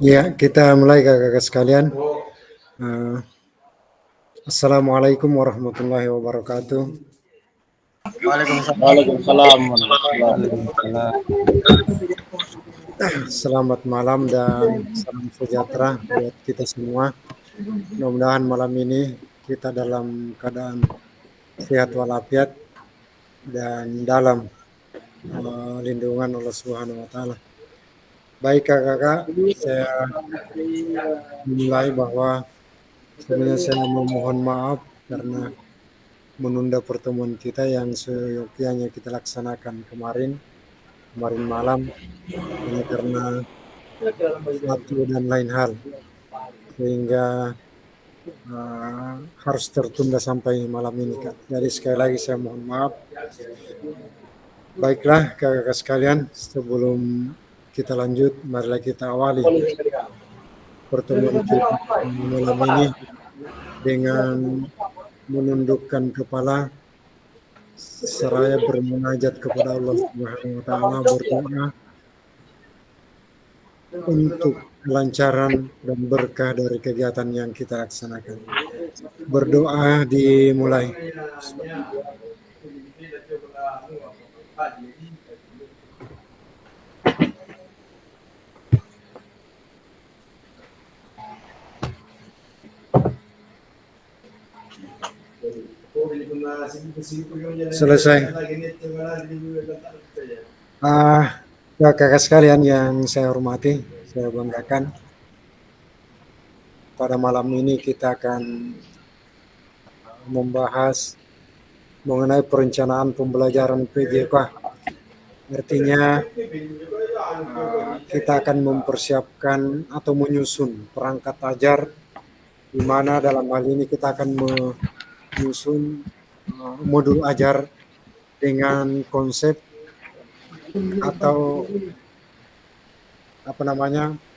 Ya, kita mulai kakak-kakak sekalian. Eh, Assalamualaikum warahmatullahi wabarakatuh. Waalaikumsalam. Waalaikumsalam warahmatullahi Waalaikumsalam. Selamat malam dan salam sejahtera buat kita semua. Mudah-mudahan malam ini kita dalam keadaan sehat walafiat dan dalam lindungan Allah Subhanahu wa taala. Baik kakak-kakak, saya mulai bahwa sebenarnya saya memohon maaf karena menunda pertemuan kita yang seyogyanya kita laksanakan kemarin malam, hanya karena satu dan lain hal sehingga harus tertunda sampai malam ini Kak. Jadi sekali lagi saya mohon maaf. Baiklah kakak-kakak sekalian, sebelum kita lanjut, marilah kita awali pertemuan kita malam ini dengan menundukkan kepala seraya bermunajat kepada Allah Subhanahu wa taala, berdoa untuk kelancaran dan berkah dari kegiatan yang kita laksanakan. Berdoa dimulai. Selesai. Kakak sekalian yang saya hormati, saya banggakan, pada malam ini kita akan membahas mengenai perencanaan pembelajaran PJK. Artinya kita akan mempersiapkan atau menyusun perangkat ajar, di mana dalam hal ini kita akan menyusun modul ajar dengan konsep atau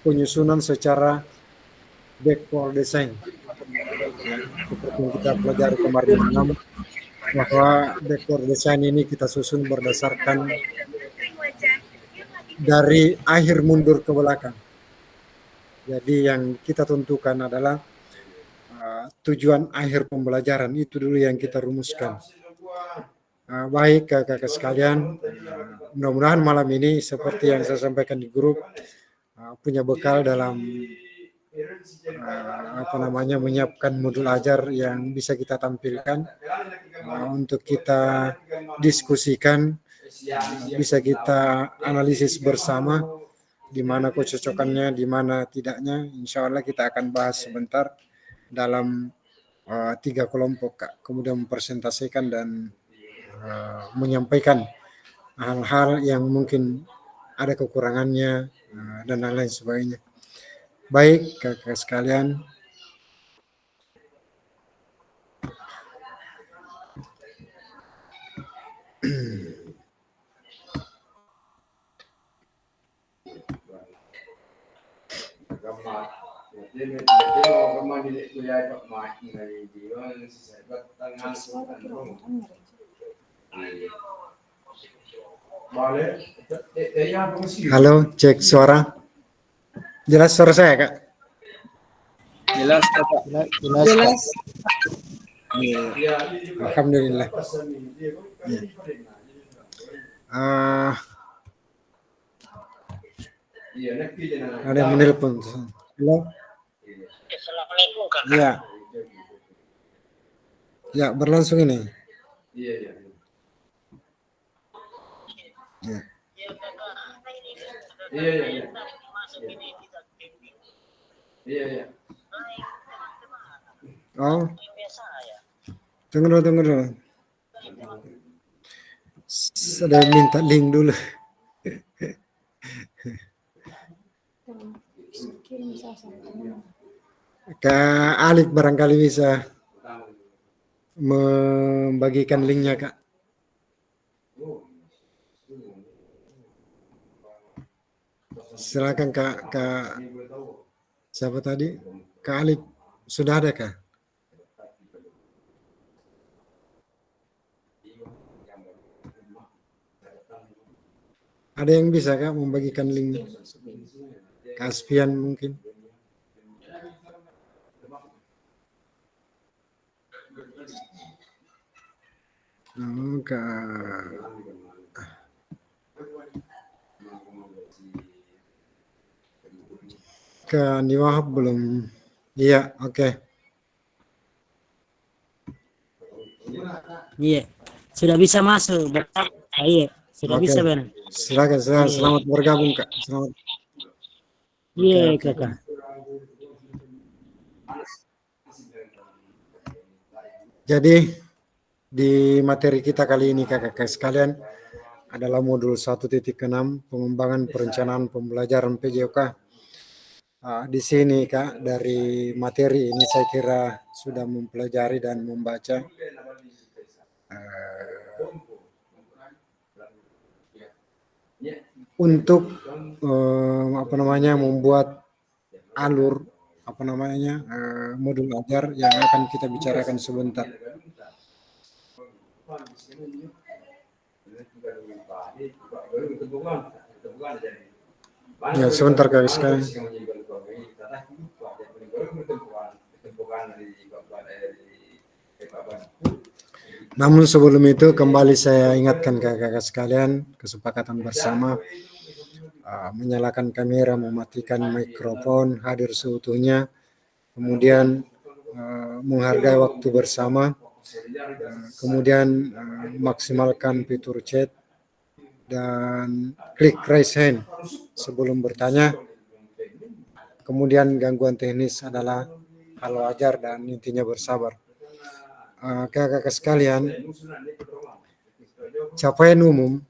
penyusunan secara backward design. Seperti yang kita pelajari kemarin malam, bahwa backward design ini kita susun berdasarkan dari akhir mundur ke belakang. Jadi yang kita tentukan adalah tujuan akhir pembelajaran, itu dulu yang kita rumuskan. Baik kakak-kakak sekalian, mudah-mudahan malam ini seperti yang saya sampaikan di grup, punya bekal dalam menyiapkan modul ajar yang bisa kita tampilkan untuk kita diskusikan, bisa kita analisis bersama di mana kecocokannya, di mana tidaknya. Insya Allah kita akan bahas sebentar dalam 3 kelompok Kak. Kemudian mempresentasikan dan menyampaikan hal-hal yang mungkin ada kekurangannya dan lain-lain sebagainya. Baik kakak sekalian, halo, cek suara. Jelas suara saya Kak? Jelas Kakak. Jelas. Alhamdulillah. Ada yang menelpon. Halo. Assalamualaikum Kak. Ya. Ya, berlangsung ini. Iya. Ya. Ya Kakak, ini Iya. masuk ini kita bimbing. Iya. Baik, teman-teman. Oh, Biasa ya. tunggu dulu. Saya minta link dulu. Kak Alif barangkali bisa membagikan linknya Kak. Silakan Kak siapa tadi? Kak Alif, sudah ada Kak? Ada yang bisa Kak membagikan linknya? Kaspian mungkin. Ke Andi Wahab belum. Iya, oke. Iya, sudah bisa masuk. Bapak. Iya, sudah Oke. bisa benar. Silakan, selamat bergabung Kak. Selamat. Iya, Oke. kakak. Jadi di materi kita kali ini kakak sekalian adalah modul 1.6 pengembangan perencanaan pembelajaran PJOK. Di sini Kak, dari materi ini saya kira sudah mempelajari dan membaca untuk membuat alur modul ajar yang akan kita bicarakan sebentar. Ya, sebentar Kak sekalian. Namun sebelum itu kembali saya ingatkan kakak sekalian, kesepakatan bersama menyalakan kamera, mematikan mikrofon, hadir seutuhnya, kemudian menghargai waktu bersama, kemudian maksimalkan fitur chat dan klik raise hand sebelum bertanya. Kemudian gangguan teknis adalah hal wajar dan intinya bersabar. Kakak sekalian, capaian umum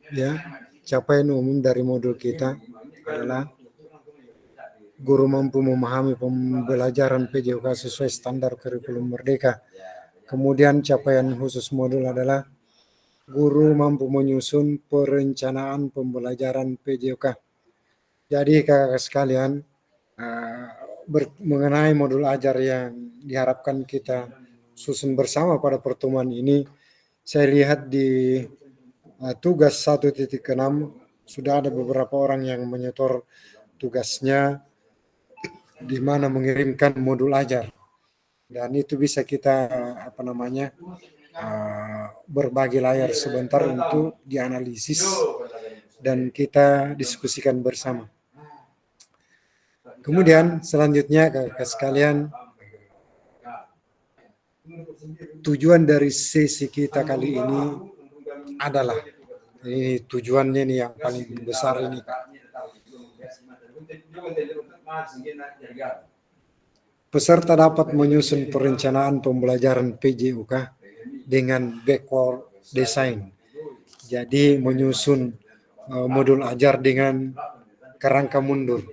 dari modul kita adalah guru mampu memahami pembelajaran PJOK sesuai standar kurikulum Merdeka. Kemudian capaian khusus modul adalah guru mampu menyusun perencanaan pembelajaran PJOK. Jadi kakak sekalian, mengenai modul ajar yang diharapkan kita susun bersama pada pertemuan ini, saya lihat di tugas 1.6 sudah ada beberapa orang yang menyetor tugasnya di mana mengirimkan modul ajar, dan itu bisa kita berbagi layar sebentar untuk dianalisis dan kita diskusikan bersama. Kemudian selanjutnya kakak sekalian, tujuan dari sesi kita kali ini adalah, ini tujuannya nih yang paling besar ini Kak. Peserta dapat menyusun perencanaan pembelajaran PJOK dengan backward design. Jadi menyusun modul ajar dengan kerangka mundur,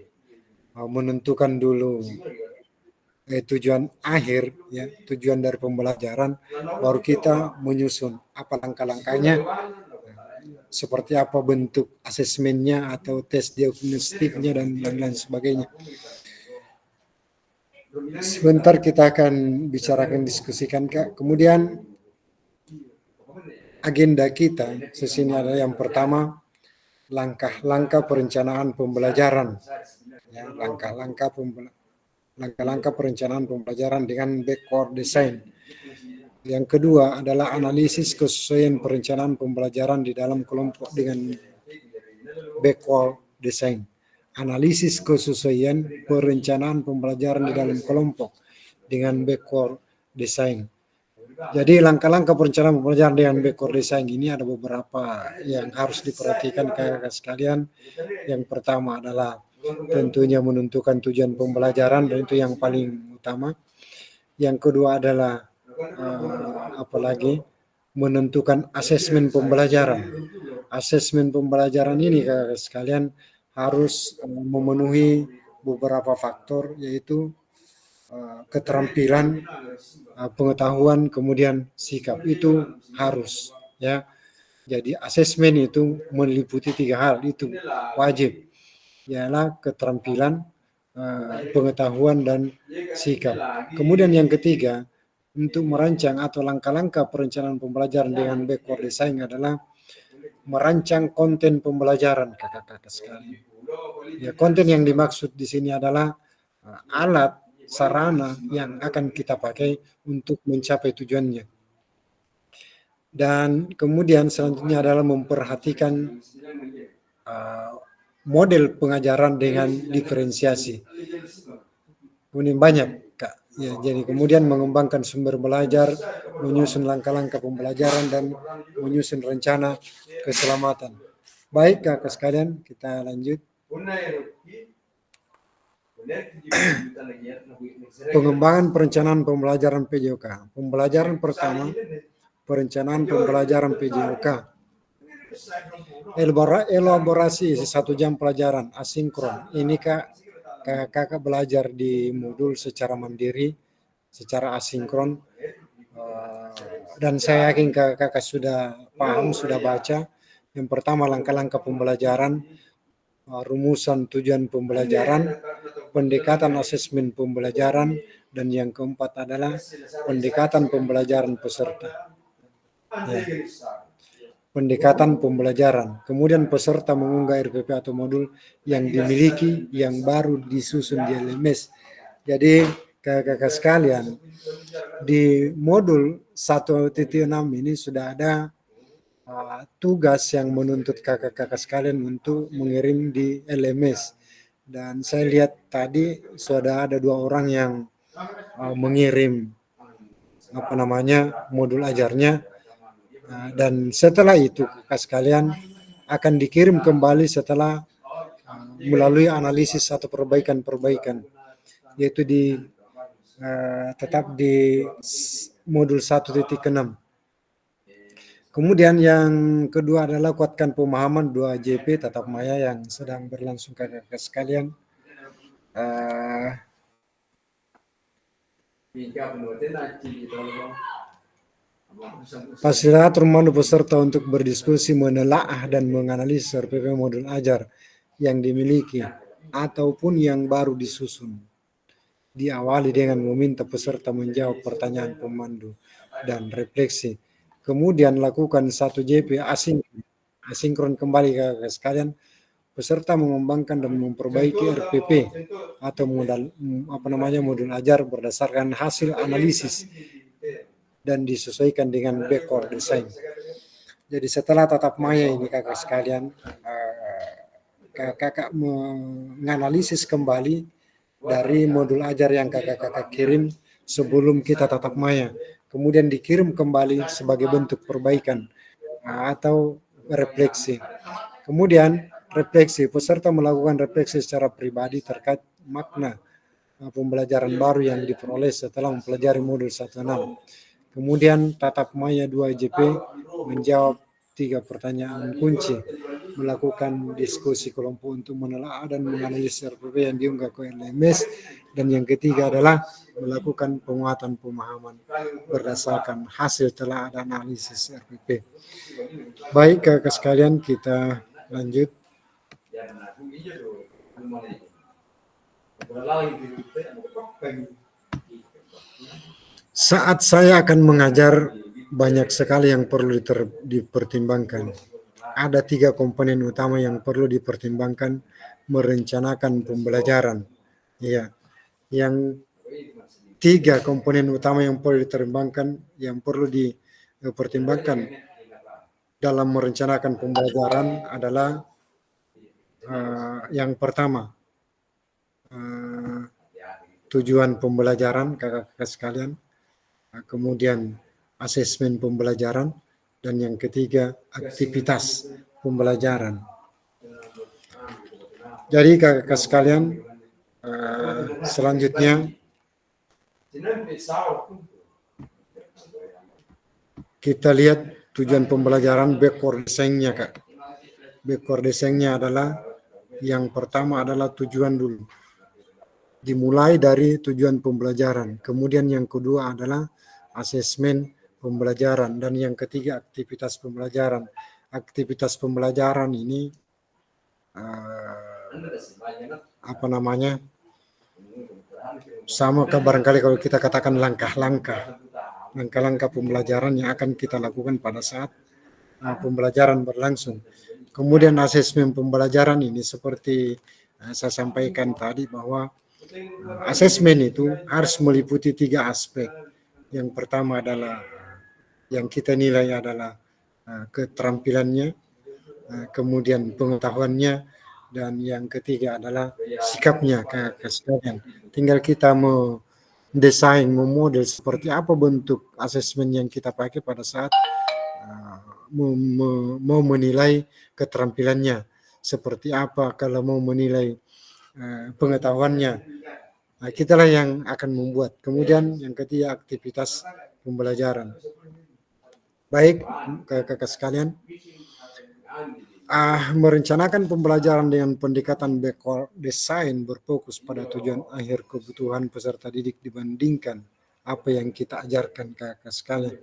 menentukan dulu tujuan akhir, ya, tujuan dari pembelajaran, baru kita menyusun apa langkah-langkahnya, seperti apa bentuk asesmennya atau tes diagnostiknya dan lain sebagainya. Sebentar kita akan bicarakan, diskusikan Kak. Kemudian agenda kita sesi ini adalah yang pertama, langkah-langkah perencanaan pembelajaran, ya, langkah-langkah perencanaan pembelajaran dengan backward design. Yang kedua adalah analisis kesesuaian perencanaan pembelajaran di dalam kelompok dengan backward design. Analisis kesesuaian perencanaan pembelajaran di dalam kelompok dengan backward design. Jadi langkah-langkah perencanaan pembelajaran dengan backward design ini ada beberapa yang harus diperhatikan kakak sekalian. Yang pertama adalah tentunya menentukan tujuan pembelajaran, dan itu yang paling utama. Yang kedua adalah menentukan asesmen pembelajaran. Asesmen pembelajaran ini kakak sekalian harus memenuhi beberapa faktor, yaitu keterampilan, pengetahuan, kemudian sikap. Itu harus, ya. Jadi asesmen itu meliputi 3 hal, itu wajib, ialah keterampilan, pengetahuan, dan sikap. Kemudian yang ketiga, untuk merancang atau langkah-langkah perencanaan pembelajaran dengan backward design adalah merancang konten pembelajaran kakak-kakak sekalian. Ya, konten yang dimaksud di sini adalah alat, sarana yang akan kita pakai untuk mencapai tujuannya. Dan kemudian selanjutnya adalah memperhatikan model pengajaran dengan diferensiasi. Ini banyak, Kak. Ya, jadi kemudian mengembangkan sumber belajar, menyusun langkah-langkah pembelajaran, dan menyusun rencana keselamatan. Baik, Kak sekalian, kita lanjut. Pengembangan perencanaan pembelajaran PJOK. Pembelajaran pertama, perencanaan pembelajaran PJOK. Elaborasi 1 jam pelajaran asinkron. Ini kakak belajar di modul secara mandiri, secara asinkron. Dan saya yakin kakak sudah paham, sudah baca. Yang pertama, langkah-langkah pembelajaran, rumusan tujuan pembelajaran, pendekatan asesmen pembelajaran, dan yang keempat adalah pendekatan pembelajaran peserta. Ya. Pendekatan pembelajaran. Kemudian peserta mengunggah RPP atau modul yang dimiliki yang baru disusun di LMS. Jadi kakak-kakak sekalian, di modul 1.6 ini sudah ada tugas yang menuntut kakak-kakak sekalian untuk mengirim di LMS. Dan saya lihat tadi sudah ada 2 orang yang mengirim modul ajarnya. Dan setelah itu kakak sekalian akan dikirim kembali setelah melalui analisis atau perbaikan-perbaikan, yaitu tetap di modul 1.6. Kemudian yang kedua adalah kuatkan pemahaman 2JP tatap maya yang sedang berlangsung kakak sekalian. Fasilitator memandu peserta untuk berdiskusi, menelaah, dan menganalisis RPP modul ajar yang dimiliki ataupun yang baru disusun. Diawali dengan meminta peserta menjawab pertanyaan pemandu dan refleksi. Kemudian lakukan 1JP asinkron kembali ke sekalian. Peserta mengembangkan dan memperbaiki RPP atau modul ajar berdasarkan hasil analisis dan disesuaikan dengan backward design. Jadi setelah tatap maya ini kakak sekalian, kakak menganalisis kembali dari modul ajar yang kakak kirim sebelum kita tatap maya. Kemudian dikirim kembali sebagai bentuk perbaikan atau refleksi. Kemudian refleksi, peserta melakukan refleksi secara pribadi terkait makna pembelajaran baru yang diperoleh setelah mempelajari modul 1.6. Kemudian tatap maya 2JP menjawab 3 pertanyaan kunci, melakukan diskusi kelompok untuk menelaah dan menganalisis RPP yang diunggah ke LMS, dan yang ketiga adalah melakukan penguatan pemahaman berdasarkan hasil telah ada analisis RPP. Baik kakak sekalian, kita lanjut. Saat saya akan mengajar, banyak sekali yang perlu dipertimbangkan. Ada 3 komponen utama yang perlu dipertimbangkan merencanakan pembelajaran. Ya, yang 3 komponen utama yang perlu dipertimbangkan dalam merencanakan pembelajaran adalah yang pertama, tujuan pembelajaran kakak-kakak sekalian. Kemudian asesmen pembelajaran, dan yang ketiga aktivitas pembelajaran. Jadi kakak sekalian, selanjutnya kita lihat tujuan pembelajaran backward design-nya, Kak. Backward design-nya adalah yang pertama adalah tujuan dulu. Dimulai dari tujuan pembelajaran. Kemudian yang kedua adalah asesmen pembelajaran, dan yang ketiga aktivitas pembelajaran. Aktivitas pembelajaran ini sama barangkali kalau kita katakan langkah-langkah pembelajaran yang akan kita lakukan pada saat pembelajaran berlangsung. Kemudian asesmen pembelajaran ini seperti Saya sampaikan tadi bahwa asesmen itu harus meliputi 3 aspek. Yang pertama adalah yang kita nilai adalah keterampilannya, kemudian pengetahuannya, dan yang ketiga adalah sikapnya, sekalian. Tinggal kita mendesain, memodel seperti apa bentuk asesmen yang kita pakai pada saat mau menilai keterampilannya, seperti apa kalau mau menilai pengetahuannya. Nah, kitalah yang akan membuat. Kemudian yang ketiga, aktivitas pembelajaran. Baik, kakak sekalian, merencanakan pembelajaran dengan pendekatan backward design berfokus pada tujuan akhir kebutuhan peserta didik dibandingkan apa yang kita ajarkan kakak sekalian.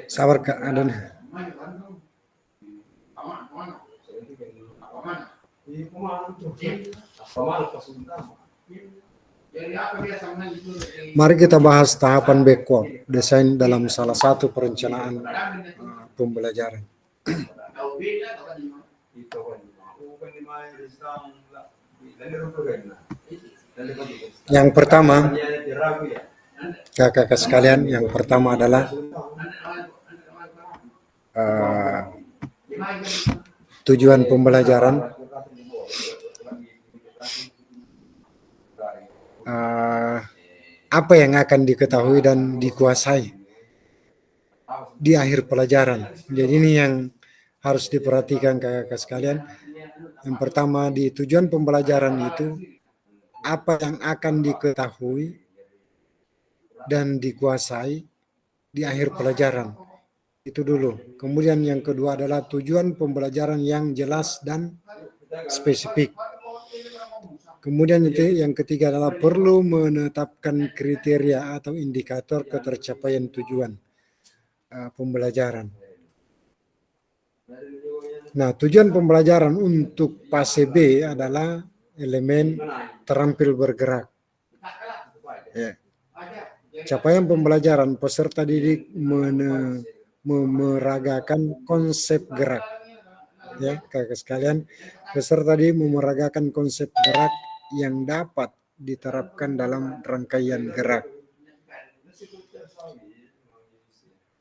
Sabar kak, ada. Mari kita bahas tahapan backward design dalam salah satu perencanaan pembelajaran. Yang pertama, kakak sekalian, yang pertama adalah tujuan pembelajaran. Apa yang akan diketahui dan dikuasai di akhir pelajaran. Jadi ini yang harus diperhatikan kakak sekalian. Yang pertama, di tujuan pembelajaran itu apa yang akan diketahui dan dikuasai di akhir pelajaran. Itu dulu. Kemudian yang kedua adalah tujuan pembelajaran yang jelas dan spesifik. Kemudian yang ketiga adalah perlu menetapkan kriteria atau indikator ketercapaian tujuan pembelajaran. Nah, tujuan pembelajaran untuk fase B adalah elemen terampil bergerak. Ya. Capaian pembelajaran peserta didik memeragakan konsep gerak. Ya, kakak sekalian, peserta didik memeragakan konsep gerak yang dapat diterapkan dalam rangkaian gerak.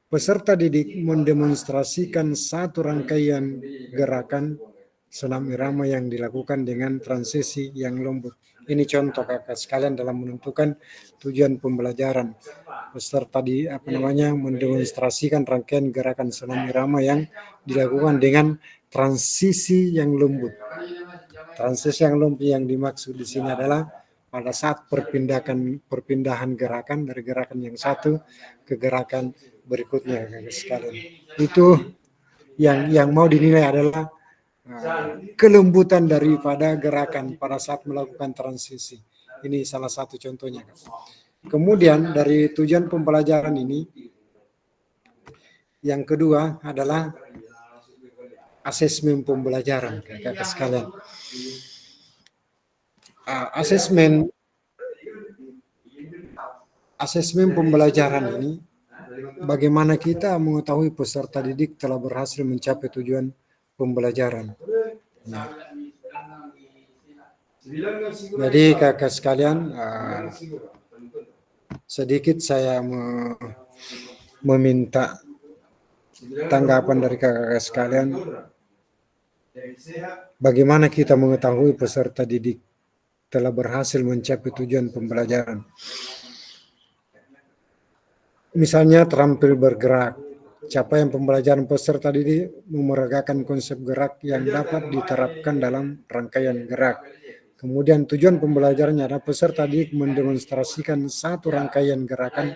Peserta didik mendemonstrasikan satu rangkaian gerakan senam irama yang dilakukan dengan transisi yang lembut. Ini contoh kakak sekalian dalam menentukan tujuan pembelajaran. Peserta mendemonstrasikan rangkaian gerakan senam irama yang dilakukan dengan transisi yang lembut. Transisi yang lembut yang dimaksud di sini adalah pada saat perpindahan gerakan dari gerakan yang satu ke gerakan berikutnya, kakak sekalian. Itu yang mau dinilai adalah kelembutan daripada gerakan pada saat melakukan transisi. Ini salah satu contohnya. Kemudian dari tujuan pembelajaran ini, yang kedua adalah asesmen pembelajaran, kakak sekalian. Asesmen pembelajaran ini, bagaimana kita mengetahui peserta didik telah berhasil mencapai tujuan pembelajaran. Nah, jadi kakak sekalian, sedikit saya meminta tanggapan dari kakak sekalian. Bagaimana kita mengetahui peserta didik telah berhasil mencapai tujuan pembelajaran? Misalnya terampil bergerak. Capaian pembelajaran peserta didik memeragakan konsep gerak yang dapat diterapkan dalam rangkaian gerak. Kemudian tujuan pembelajarannya adalah peserta didik mendemonstrasikan satu rangkaian gerakan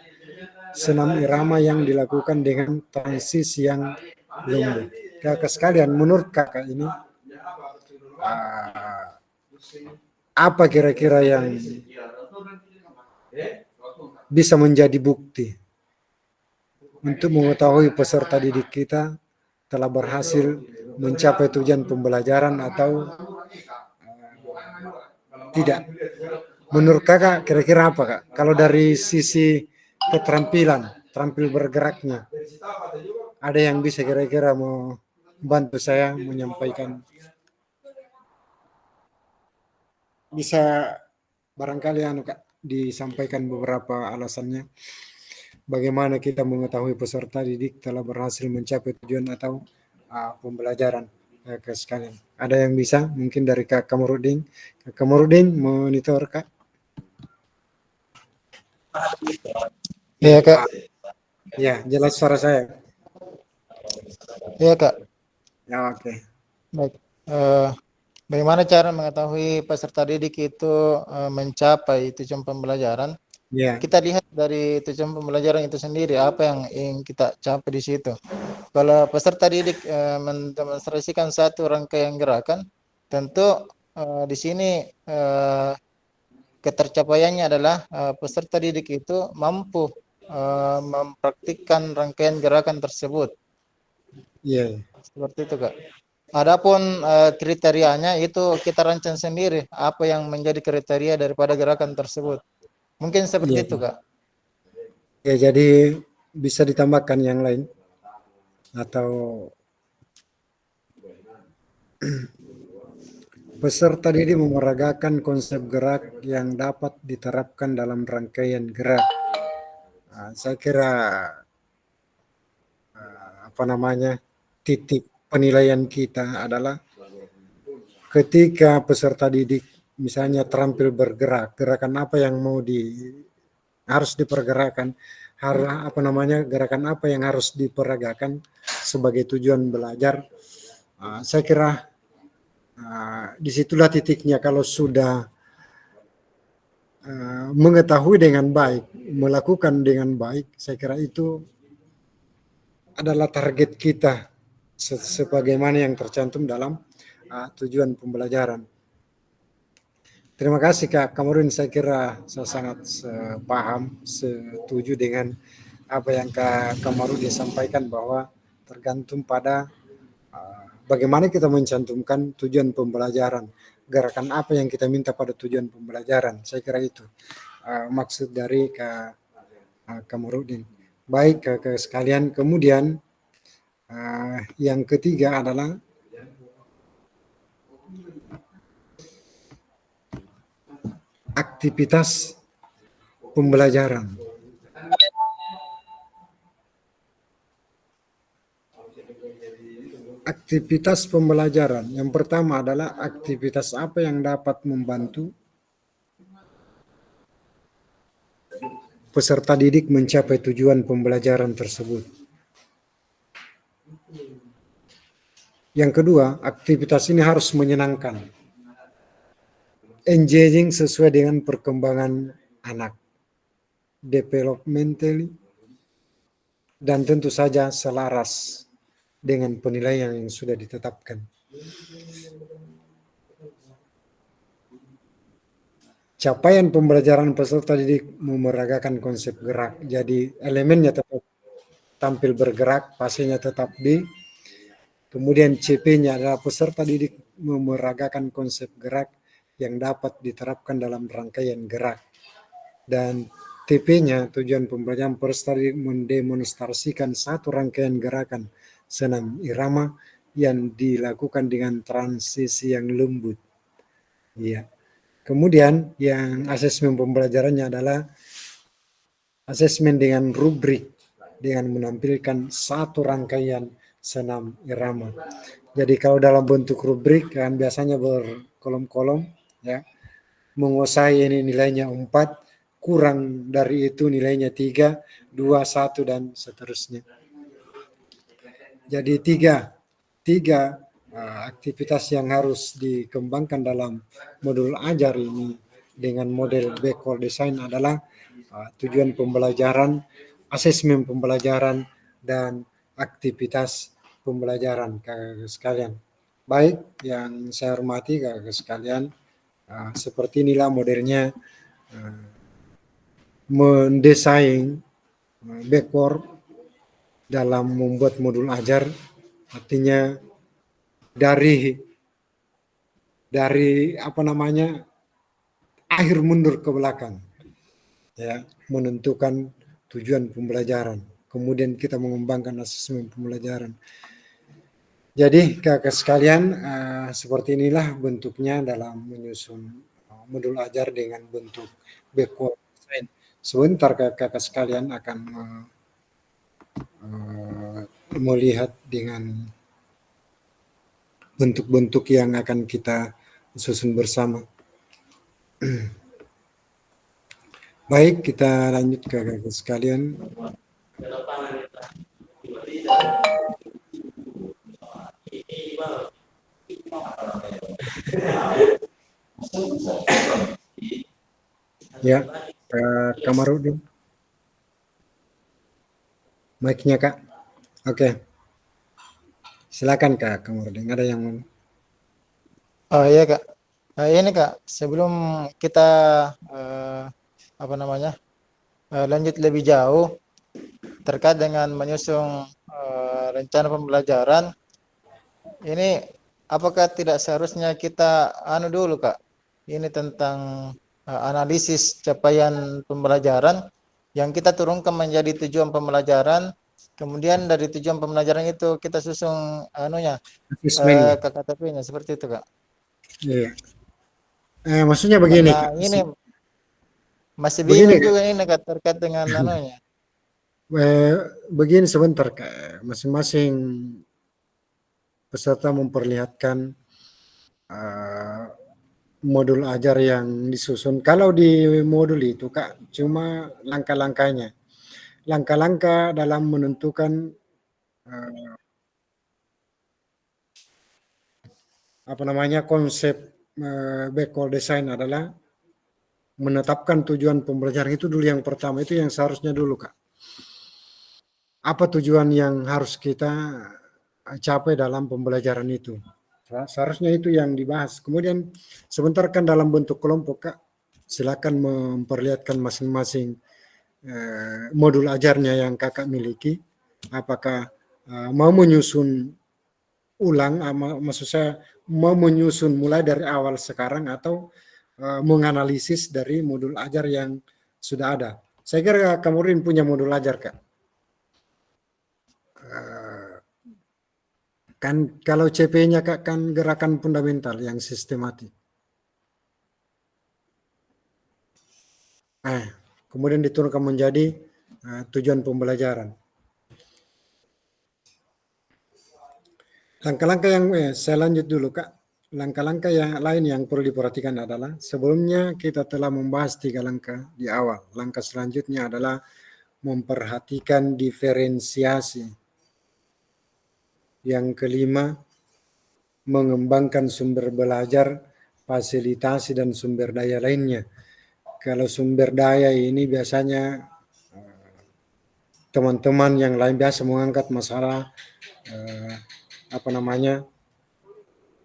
senam irama yang dilakukan dengan transisi yang lembut. Kakak sekalian, menurut kakak ini apa kira-kira yang bisa menjadi bukti untuk mengetahui peserta didik kita telah berhasil mencapai tujuan pembelajaran atau tidak? Menurut kakak kira-kira apa kak? Kalau dari sisi keterampilan, terampil bergeraknya, ada yang bisa kira-kira mau bantu saya menyampaikan, bisa barangkali Kak disampaikan beberapa alasannya bagaimana kita mengetahui peserta didik telah berhasil mencapai tujuan atau pembelajaran ke sekalian. Ada yang bisa mungkin dari Kak Kamarudin. Kak Kamarudin monitor Kak. Iya Kak, Ya, jelas suara saya. iya Kak. Ya, oke. Baik. Bagaimana cara mengetahui peserta didik itu mencapai tujuan pembelajaran? Ya, Kita lihat dari tujuan pembelajaran itu sendiri, apa yang ingin kita capai di situ. Kalau peserta didik mendemonstrasikan satu rangkaian gerakan, tentu di sini ketercapaiannya adalah peserta didik itu mampu mempraktikkan rangkaian gerakan tersebut. iya. Seperti itu, Kak. Adapun kriterianya itu kita rancang sendiri apa yang menjadi kriteria daripada gerakan tersebut. Mungkin seperti Iya. itu, Kak. Ya, jadi bisa ditambahkan yang lain atau peserta didik memeragakan konsep gerak yang dapat diterapkan dalam rangkaian gerak. Saya kira apa namanya titik penilaian kita adalah ketika peserta didik misalnya terampil bergerak, gerakan apa yang harus dipergerakan, apa namanya gerakan apa yang harus diperagakan sebagai tujuan belajar. Saya kira disitulah titiknya kalau sudah mengetahui dengan baik, melakukan dengan baik, saya kira itu adalah target kita sebagaimana yang tercantum dalam tujuan pembelajaran. Terima kasih Kak Kamarudin, saya kira saya sangat paham, setuju dengan apa yang Kak Kamarudin sampaikan bahwa tergantung pada bagaimana kita mencantumkan tujuan pembelajaran, gerakan apa yang kita minta pada tujuan pembelajaran. Saya kira itu maksud dari Kak Kamarudin. Baik Kak sekalian, kemudian yang ketiga adalah aktivitas pembelajaran. Aktivitas pembelajaran. Yang pertama adalah aktivitas apa yang dapat membantu peserta didik mencapai tujuan pembelajaran tersebut. Yang kedua, aktivitas ini harus menyenangkan, engaging sesuai dengan perkembangan anak, developmentally, dan tentu saja selaras dengan penilaian yang sudah ditetapkan. Capaian pembelajaran peserta didik memeragakan konsep gerak, jadi elemennya tetap tampil bergerak, pastinya tetap D. Kemudian CP-nya adalah peserta didik memeragakan konsep gerak yang dapat diterapkan dalam rangkaian gerak. Dan TP-nya, tujuan pembelajaran peserta didik mendemonstrasikan satu rangkaian gerakan senam irama yang dilakukan dengan transisi yang lembut. Iya. Kemudian yang asesmen pembelajarannya adalah asesmen dengan rubrik dengan menampilkan satu rangkaian senam irama. Jadi kalau dalam bentuk rubrik kan biasanya berkolom-kolom ya. Menguasai ini nilainya 4, kurang dari itu nilainya 3, 2, 1 dan seterusnya. Jadi tiga aktivitas yang harus dikembangkan dalam modul ajar ini dengan model backward design adalah tujuan pembelajaran, asesmen pembelajaran, dan aktivitas pembelajaran kakak sekalian. Baik yang saya hormati kakak sekalian, seperti inilah modelnya mendesain backward dalam membuat modul ajar, artinya dari apa namanya akhir mundur ke belakang ya, menentukan tujuan pembelajaran. kemudian kita mengembangkan asesmen pembelajaran. Jadi kakak sekalian, seperti inilah bentuknya dalam menyusun modul ajar dengan bentuk backward design. Sebentar kakak sekalian akan melihat dengan bentuk-bentuk yang akan kita susun bersama. Baik, kita lanjut ke kakak sekalian. Ya, Kak Kamarudin. Mic-nya Kak. Oke. Silakan Kak Kamarudin. Ada yang mau? Oh iya Kak. Ini Kak, sebelum kita lanjut lebih jauh terkait dengan menyusun rencana pembelajaran, ini apakah tidak seharusnya kita dulu Kak, ini tentang analisis capaian pembelajaran yang kita turunkan menjadi tujuan pembelajaran, kemudian dari tujuan pembelajaran itu kita susun Asesmen. KKTP-nya seperti itu Kak. Iya. Maksudnya begini. Karena ini masih Begini, bingung juga ini Kak, terkait dengan begini sebentar Kak. Masing-masing peserta memperlihatkan modul ajar yang disusun. Kalau di modul itu Kak, cuma langkah-langkahnya. Langkah-langkah dalam menentukan konsep backward design adalah menetapkan tujuan pembelajaran itu dulu yang pertama, itu yang seharusnya dulu Kak. Apa tujuan yang harus kita capai dalam pembelajaran itu? Seharusnya itu yang dibahas. Kemudian sebentar kan dalam bentuk kelompok Kak, silakan memperlihatkan masing-masing modul ajarnya yang Kakak miliki. Apakah mau menyusun ulang, maksud saya mau menyusun mulai dari awal sekarang atau menganalisis dari modul ajar yang sudah ada. Saya kira Kamurin punya modul ajar Kak. Kan kalau CP-nya Kak kan gerakan fundamental yang sistematik. Kemudian diturunkan menjadi tujuan pembelajaran. Langkah-langkah yang saya lanjut dulu Kak. Langkah-langkah yang lain yang perlu diperhatikan adalah sebelumnya kita telah membahas 3 langkah di awal. Langkah selanjutnya adalah memperhatikan diferensiasi. Yang kelima, mengembangkan sumber belajar, fasilitasi dan sumber daya lainnya. Kalau sumber daya ini biasanya teman-teman yang lain biasa mengangkat masalah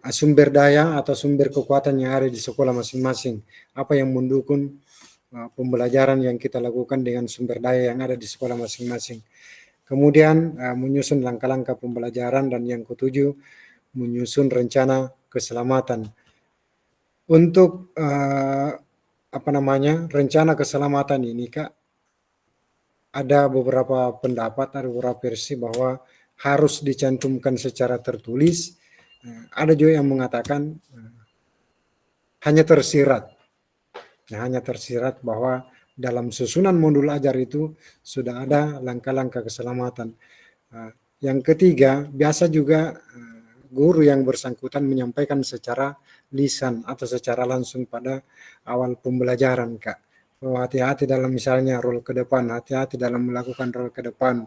sumber daya atau sumber kekuatan yang ada di sekolah masing-masing. Apa yang mendukung pembelajaran yang kita lakukan dengan sumber daya yang ada di sekolah masing-masing. Kemudian menyusun langkah-langkah pembelajaran, dan yang ketujuh menyusun rencana keselamatan. Untuk rencana keselamatan ini Kak, ada beberapa pendapat, ada beberapa versi bahwa harus dicantumkan secara tertulis. Ada juga yang mengatakan hanya tersirat. Hanya tersirat bahwa dalam susunan modul ajar itu sudah ada langkah-langkah keselamatan. Yang ketiga, biasa juga guru yang bersangkutan menyampaikan secara lisan atau secara langsung pada awal pembelajaran Kak. Hati-hati dalam misalnya roll ke depan, hati-hati dalam melakukan roll ke depan,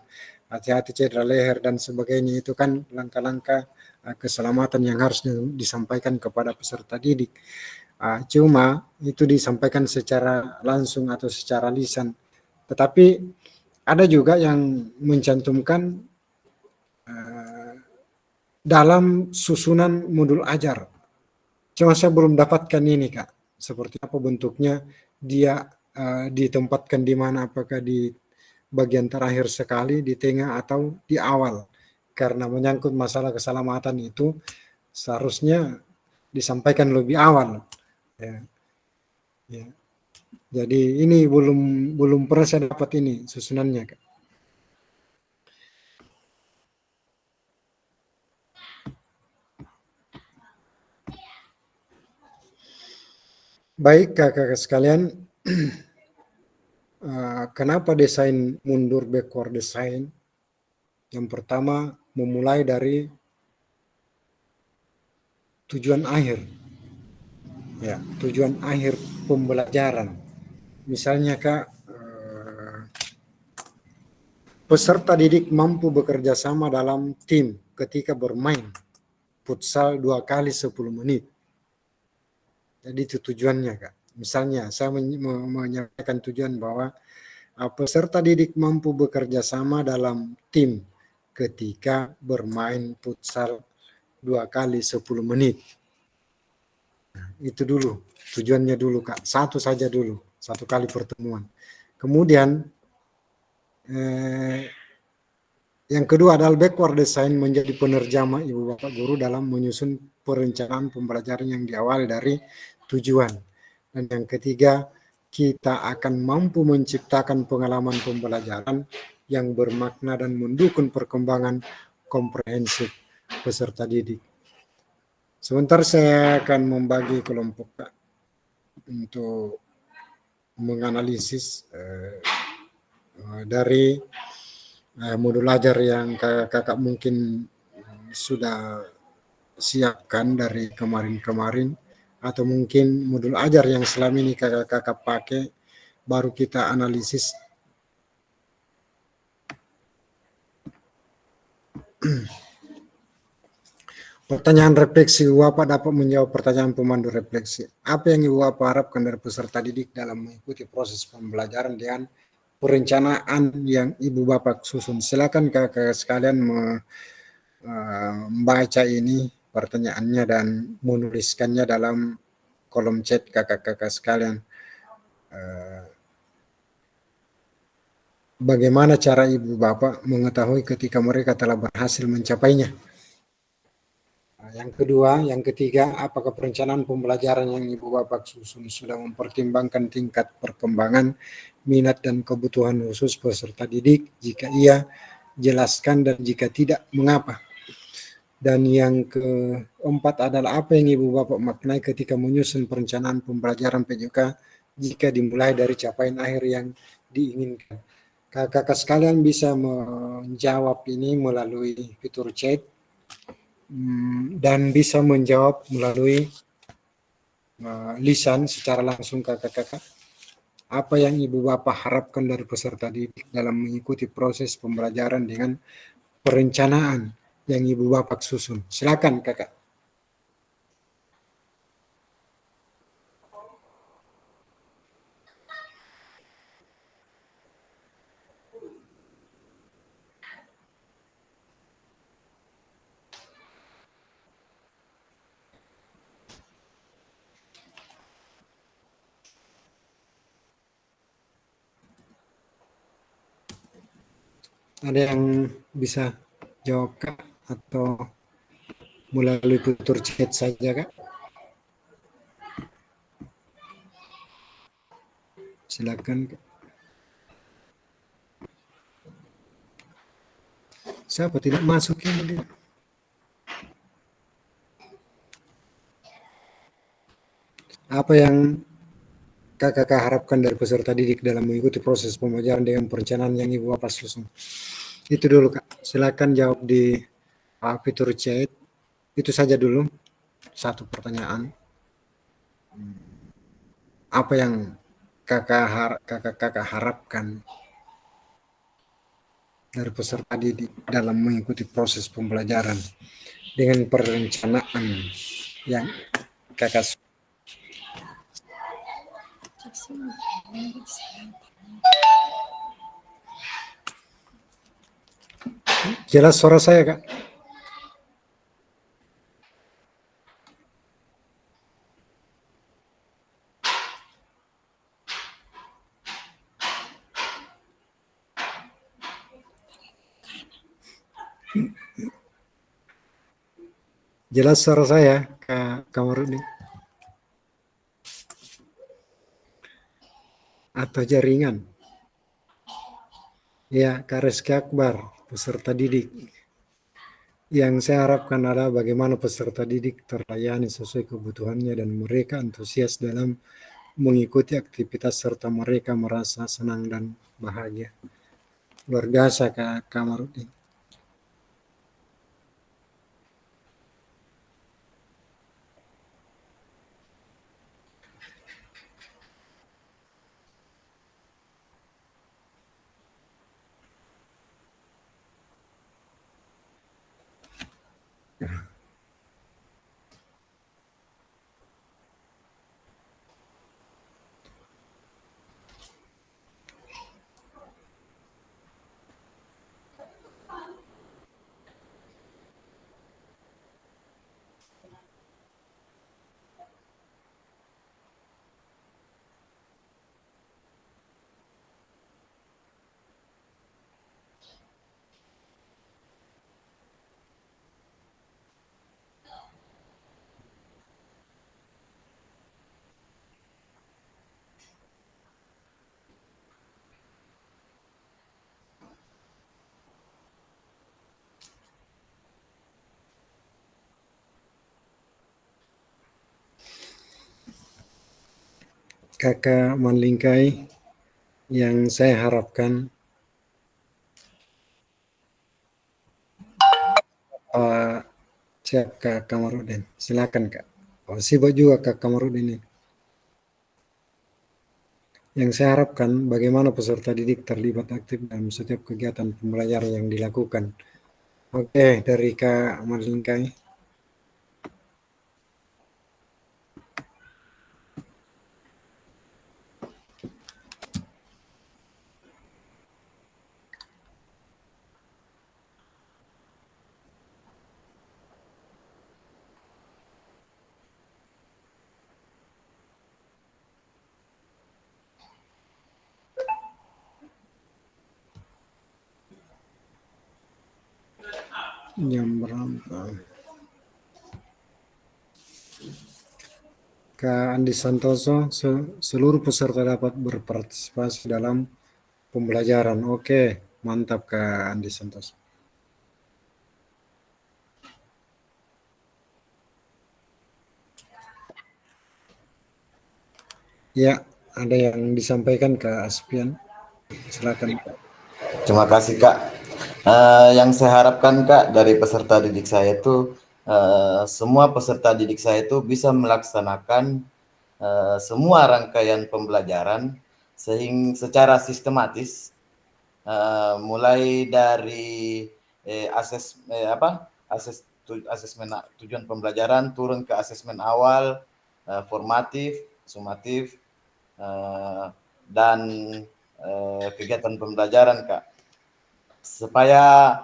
hati-hati cedera leher dan sebagainya. Itu kan langkah-langkah keselamatan yang harus disampaikan kepada peserta didik. Cuma itu disampaikan secara langsung atau secara lisan. Tetapi ada juga yang mencantumkan dalam susunan modul ajar. Cuma saya belum dapatkan ini Kak. Seperti apa bentuknya, dia ditempatkan di mana, apakah di bagian terakhir sekali, di tengah atau di awal. Karena menyangkut masalah keselamatan itu seharusnya disampaikan lebih awal. Ya. Jadi ini belum pernah saya dapat ini susunannya Kak. Baik kakak sekalian, kenapa desain mundur backward design? Yang pertama memulai dari tujuan akhir, ya tujuan akhir pembelajaran. Misalnya kak, peserta didik mampu bekerja sama dalam tim ketika bermain futsal 2 kali 10 menit. Jadi itu tujuannya kak. Misalnya saya menyampaikan tujuan bahwa peserta didik mampu bekerja sama dalam tim ketika bermain futsal 2 kali 10 menit. Nah, itu dulu, tujuannya dulu kak. Satu saja dulu, satu kali pertemuan. Kemudian yang kedua adalah backward design menjadi penerjemah ibu bapak guru dalam menyusun perencanaan pembelajaran yang diawali dari tujuan. Dan yang ketiga, kita akan mampu menciptakan pengalaman pembelajaran yang bermakna dan mendukung perkembangan komprehensif peserta didik. Sebentar saya akan membagi kelompok Kak, untuk menganalisis dari modul ajar yang kakak mungkin sudah siapkan dari kemarin-kemarin, atau mungkin modul ajar yang selama ini kakak pakai, baru kita analisis. Pertanyaan refleksi, Ibu Bapak dapat menjawab pertanyaan pemandu refleksi. Apa yang Ibu Bapak harapkan dari peserta didik dalam mengikuti proses pembelajaran dengan perencanaan yang Ibu Bapak susun? Silakan kakak sekalian membaca ini pertanyaannya dan menuliskannya dalam kolom chat kakak-kakak sekalian. Bagaimana cara Ibu Bapak mengetahui ketika mereka telah berhasil mencapainya? Yang kedua, yang ketiga, apakah perencanaan pembelajaran yang Ibu Bapak susun sudah mempertimbangkan tingkat perkembangan, minat dan kebutuhan khusus peserta didik? Jika iya, jelaskan, dan jika tidak, mengapa? Dan yang keempat adalah apa yang Ibu Bapak maknai ketika menyusun perencanaan pembelajaran PJK jika dimulai dari capaian akhir yang diinginkan? Kakak sekalian bisa menjawab ini melalui fitur chat dan bisa menjawab melalui lisan secara langsung kakak-kakak. Apa yang Ibu Bapak harapkan dari peserta didik dalam mengikuti proses pembelajaran dengan perencanaan yang Ibu Bapak susun? Silakan kakak. Ada yang bisa jawab kak, atau melalui fitur chat saja kak? Silakan kak. Siapa tidak masuk ini? Apa yang kakak harapkan dari peserta didik dalam mengikuti proses pembelajaran dengan perencanaan yang Ibu Bapak susun? Itu dulu kak. Silakan jawab di fitur chat. Itu saja dulu. Satu pertanyaan. Apa yang kakak harapkan dari peserta didik dalam mengikuti proses pembelajaran dengan perencanaan yang kakak susun? Jelas suara saya kak? Jelas suara saya Kak Kamarudin? Atau jaringan? Ya, Kak Reski Akbar, peserta didik. Yang saya harapkan adalah bagaimana peserta didik terlayani sesuai kebutuhannya dan mereka antusias dalam mengikuti aktivitas serta mereka merasa senang dan bahagia. Luar biasa Kak Kamarudin. Kakak Manlingkai, yang saya harapkan siap Kak Kamarudin. Silakan Kak. Oh, sibuk juga Kak Kamarudin ini. Yang saya harapkan bagaimana peserta didik terlibat aktif dalam setiap kegiatan pembelajaran yang dilakukan. Oke, dari Kak Manlingkai. Jam berapa? Kak Andi Santoso, seluruh peserta dapat berpartisipasi dalam pembelajaran. Oke, mantap Kak Andi Santoso. Ya, ada yang disampaikan Kak Aspian. Silakan. Terima kasih Kak. Yang saya harapkan Kak dari peserta didik saya itu semua peserta didik saya itu bisa melaksanakan semua rangkaian pembelajaran secara sistematis, mulai dari asesmen tujuan pembelajaran turun ke asesmen awal, formatif, sumatif, dan kegiatan pembelajaran Kak, supaya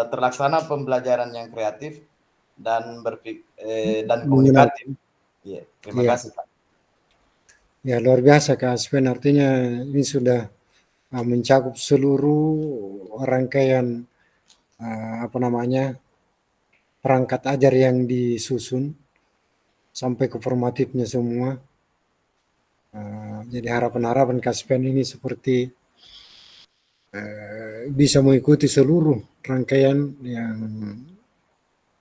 terlaksana pembelajaran yang kreatif dan dan komunikatif. Iya, terima Iya. kasih Pak. Ya, luar biasa Kak Aspen, artinya ini sudah mencakup seluruh rangkaian perangkat ajar yang disusun sampai ke formatifnya semua. Jadi harapan-harapan Kak Aspen ini seperti bisa mengikuti seluruh rangkaian yang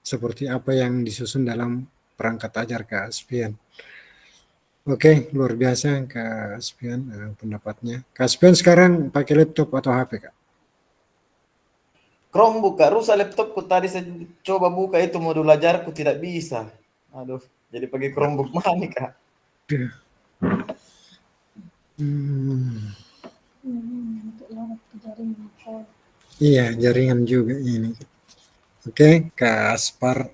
seperti apa yang disusun dalam perangkat ajar Kak Aspen. Oke, luar biasa Kak Aspian pendapatnya. Kak Aspian sekarang pakai laptop atau HP Kak? Chromebook Kak, rusak laptopku tadi saya coba buka itu modul ajarku tidak bisa. Aduh, jadi pakai Chromebook mana Kak? Iya, jaringan juga ini. Oke, Kak Aspar,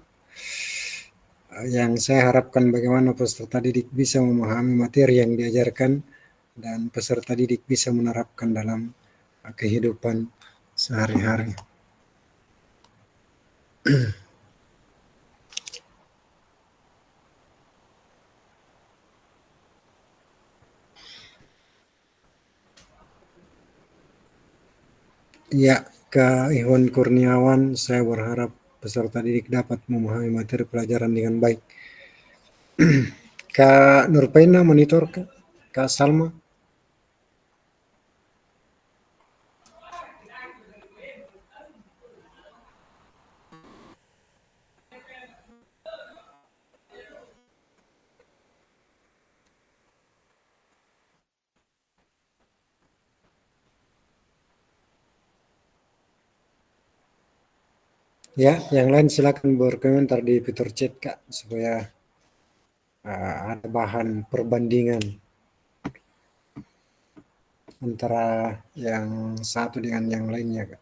yang saya harapkan bagaimana peserta didik bisa memahami materi yang diajarkan dan peserta didik bisa menerapkan dalam kehidupan sehari-hari. Ya, Kak Iwan Kurniawan, saya berharap peserta didik dapat memahami materi pelajaran dengan baik. Kak Nurpaina monitor Kak Salma. Ya, yang lain silakan berkomentar di fitur chat Kak supaya ada bahan perbandingan antara yang satu dengan yang lainnya Kak.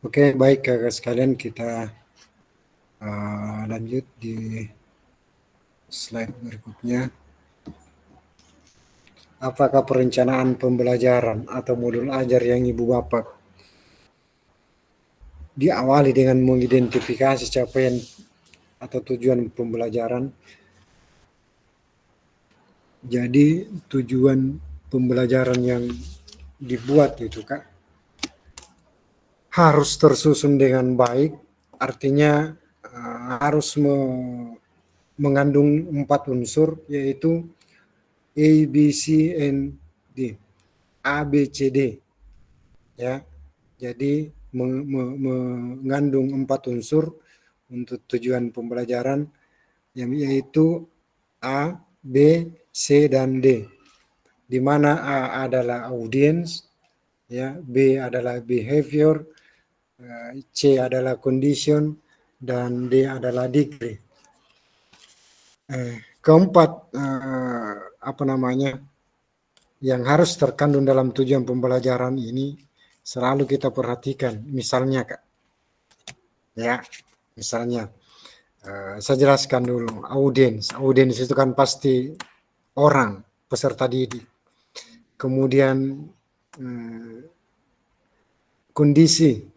Oke, baik kakak sekalian, kita lanjut di slide berikutnya. Apakah perencanaan pembelajaran atau modul ajar yang Ibu Bapak diawali dengan mengidentifikasi capaian atau tujuan pembelajaran? Jadi tujuan pembelajaran yang dibuat itu Kak harus tersusun dengan baik, artinya harus mengandung 4 unsur, yaitu A, B, C, and D. A, B, C, D. Ya, jadi mengandung 4 unsur untuk tujuan pembelajaran, yaitu A, B, C, dan D. Di mana A adalah audience, ya, B adalah behavior, C adalah condition, dan D adalah degree. Keempat, yang harus terkandung dalam tujuan pembelajaran ini selalu kita perhatikan. Misalnya Kak, ya, misalnya saya jelaskan dulu. Audiens itu kan pasti orang, peserta didik. Kemudian kondisinya,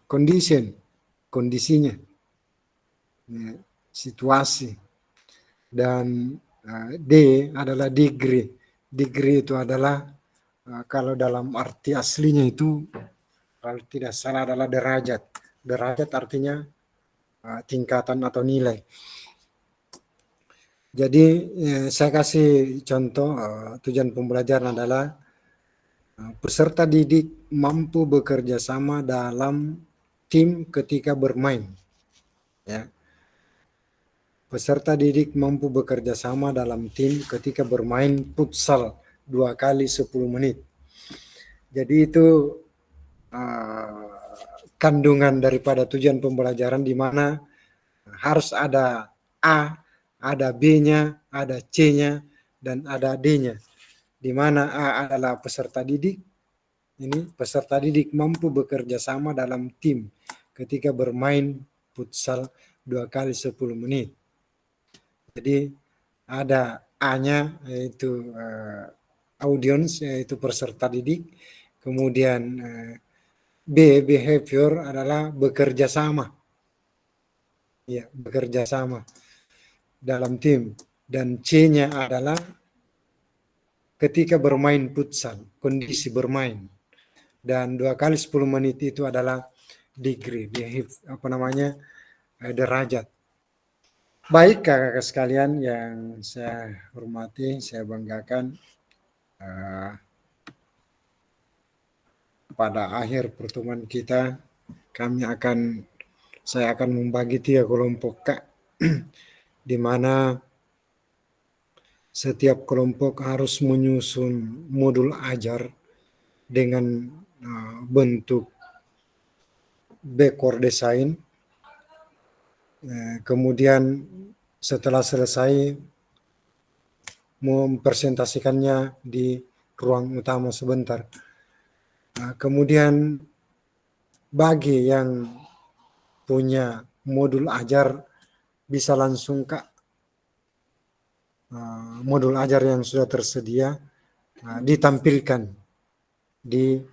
ya, situasi, dan D adalah degree. Degree itu adalah kalau dalam arti aslinya itu kalau tidak salah adalah derajat. Derajat artinya tingkatan atau nilai. Jadi saya kasih contoh, tujuan pembelajaran adalah peserta didik mampu bekerja sama dalam tim ketika bermain. Ya. Peserta didik mampu bekerja sama dalam tim ketika bermain futsal 2 kali 10 menit. Jadi itu kandungan daripada tujuan pembelajaran, di mana harus ada A, ada B-nya, ada C-nya, dan ada D-nya. Di mana A adalah peserta didik. Ini peserta didik mampu bekerja sama dalam tim ketika bermain futsal 2 kali 10 menit. Jadi ada A-nya yaitu audience, yaitu peserta didik. Kemudian B, behavior adalah bekerja sama. Ya, bekerja sama dalam tim. Dan C-nya adalah ketika bermain futsal, kondisi bermain. Dan 2 kali 10 menit itu adalah degree, derajat. Baik kakak sekalian yang saya hormati, saya banggakan, pada akhir pertemuan kita saya akan membagi 3 kelompok Kak, di mana setiap kelompok harus menyusun modul ajar dengan bentuk backward design. Kemudian setelah selesai mempresentasikannya di ruang utama sebentar. Kemudian bagi yang punya modul ajar bisa langsung Kak, modul ajar yang sudah tersedia ditampilkan di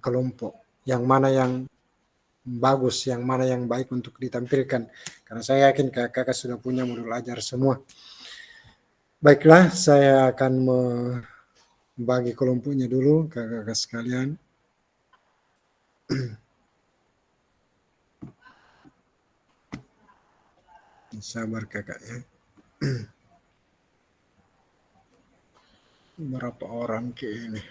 kelompok. Yang mana yang bagus, yang mana yang baik untuk ditampilkan. Karena saya yakin kakak sudah punya modul ajar semua. Baiklah, saya akan membagi kelompoknya dulu, kakak-kakak sekalian. Sabar kakak ya. Berapa orang ke ini?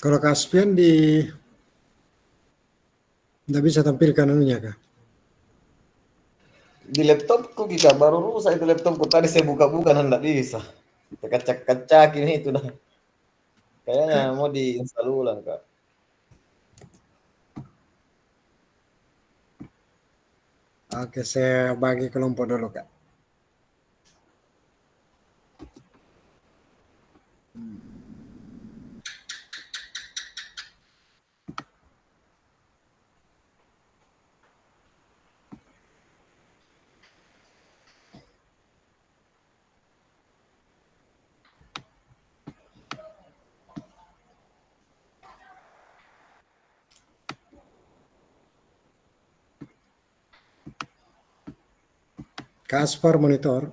Kalau Kaspian tidak bisa tampilkan anunya kah? Di laptopku kita baru rusak itu laptopku tadi saya buka-buka dan tidak bisa. Kita kacak-kacak ini itu dah. Kayaknya mau diinstal ulang kak. Oke, saya bagi kelompok dulu kak. Kaspar monitor.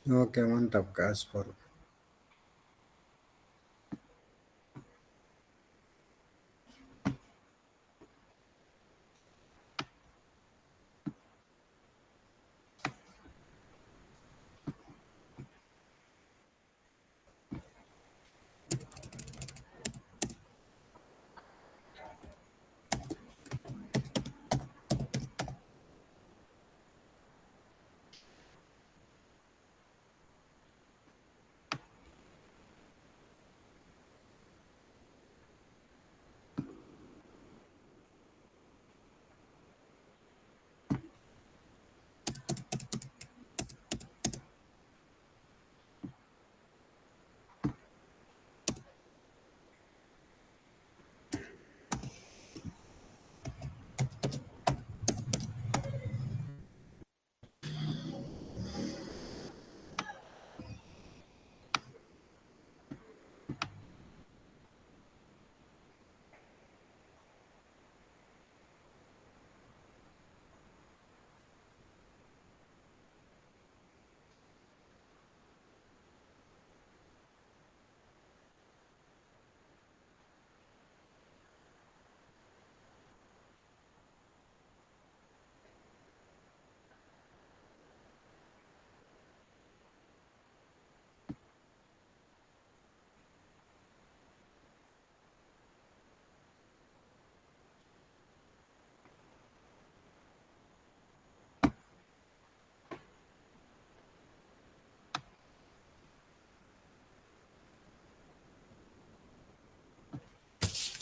Oke, mantap Kaspar.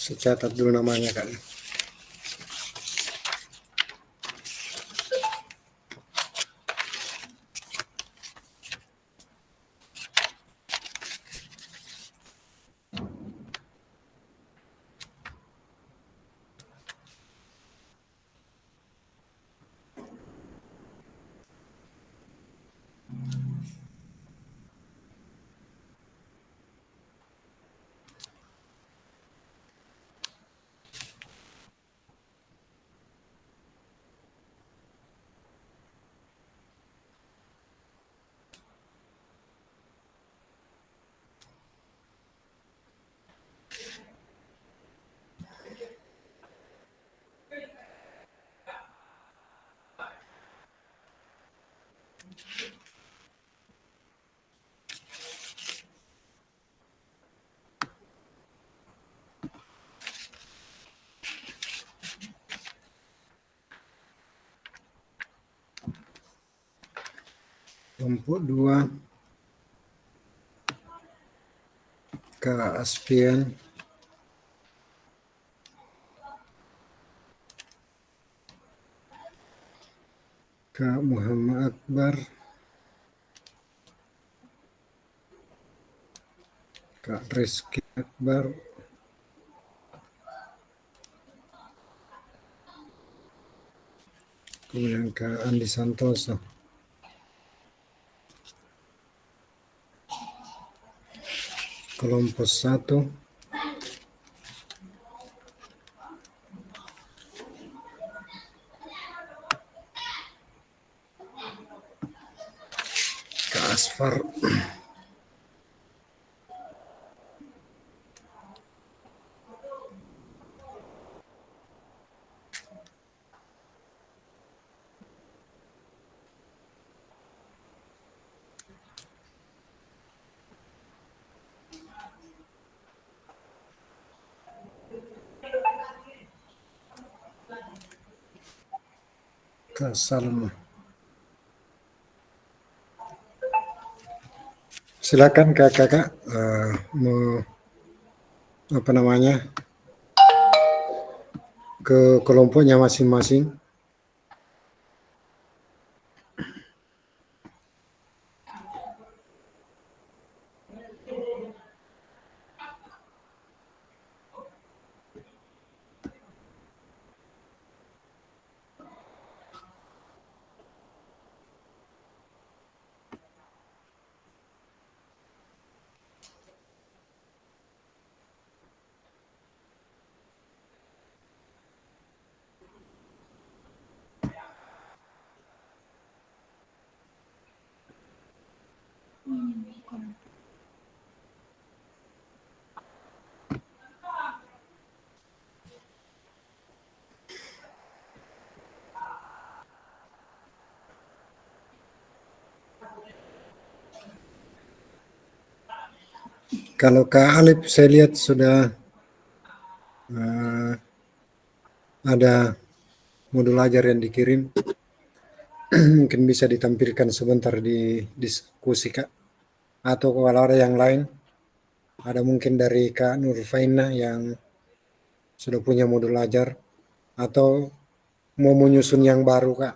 Saya catat dulu namanya kak. Kelompok 2 Kak Aspian. Kak Muhammad Akbar, Kak Rizky Akbar, kemudian Kak Andi Santoso. Kelompok 1, Kak Asfar, Kak Salma. Silakan kakak mau apa namanya ke kelompoknya masing-masing. Kalau Kak Alif saya lihat sudah ada modul ajar yang dikirim. Mungkin bisa ditampilkan sebentar di diskusi Kak. Atau kalau ada yang lain, ada mungkin dari Kak Nurfaina yang sudah punya modul ajar atau mau menyusun yang baru Kak.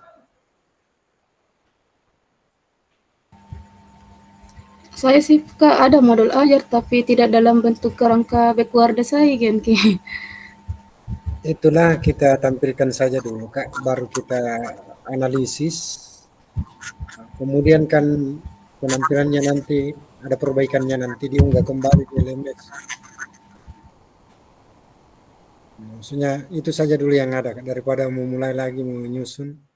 Saya sih Kak ada modul ajar tapi tidak dalam bentuk kerangka backward saya Genki. Itulah kita tampilkan saja dulu Kak, baru kita analisis. Kemudian kan penampilannya nanti ada perbaikannya, nanti diunggah kembali di LMS. Maksudnya itu saja dulu yang ada Kak, daripada memulai lagi menyusun.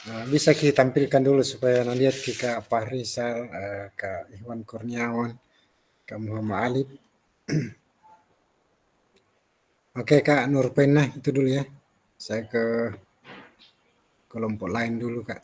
Nah, bisa kita tampilkan dulu supaya lihat Kak Fahrizal, Kak Iwan Kurniawan, Kak Muhammad Alif. Oke Kak Nurpena itu dulu ya. Saya ke kelompok lain dulu Kak.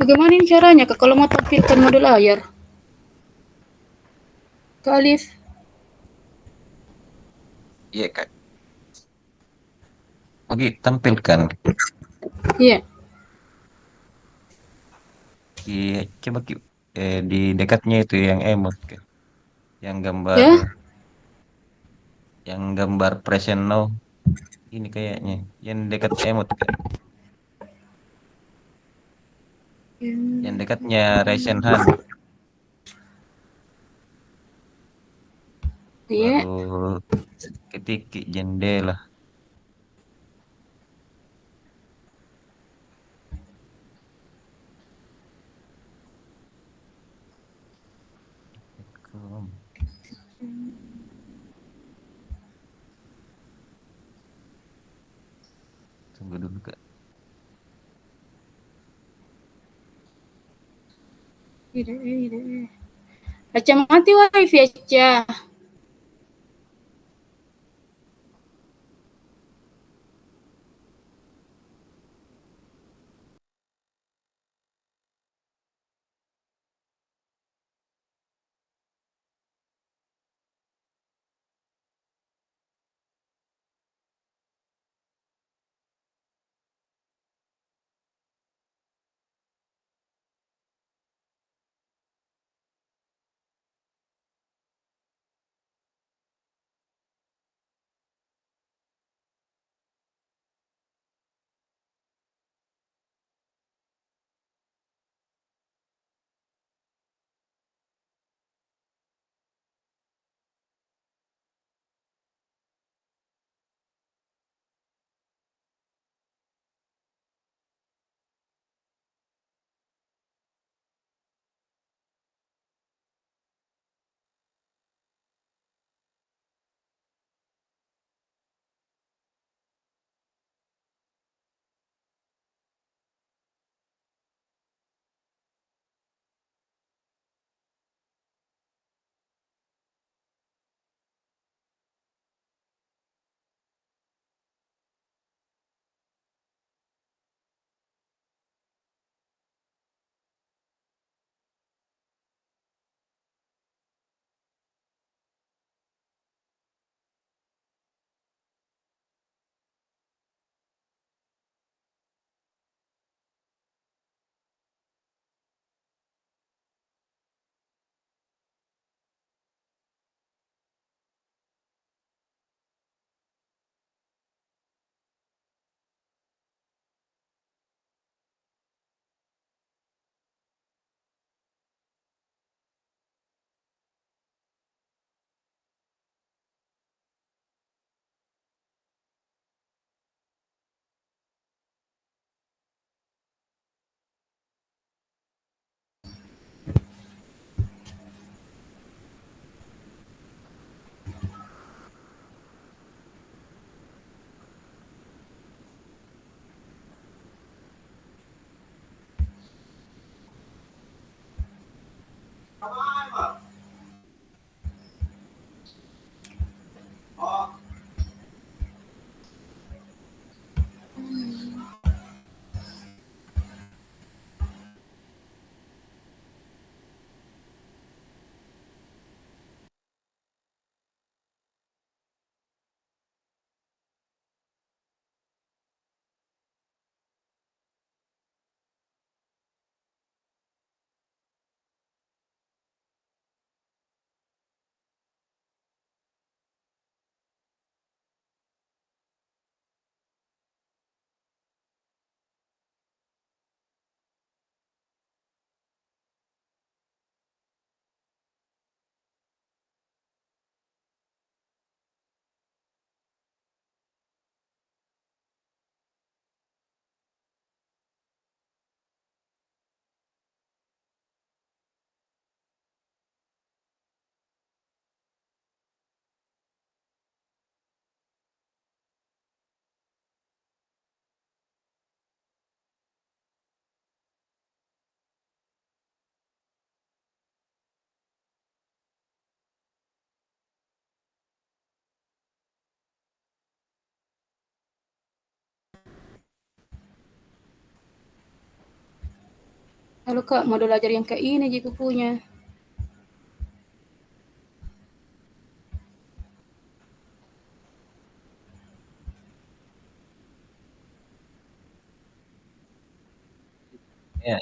Bagaimana ini caranya Kak kalau mau tampilkan modul layar? Kak Alif, Iya kak. Oke, tampilkan. iya, Coba di dekatnya itu yang emot Kak. Yang gambar ya. present now. Ini kayaknya yang dekat emot Kak. Yang dekatnya recent hand. Iya, Baru ketik jendela. Tunggu dulu Kak. iya. Aca mati wifi Aca. Kalau Kak, modul ajar yang kayak ini Jiku punya. Ya,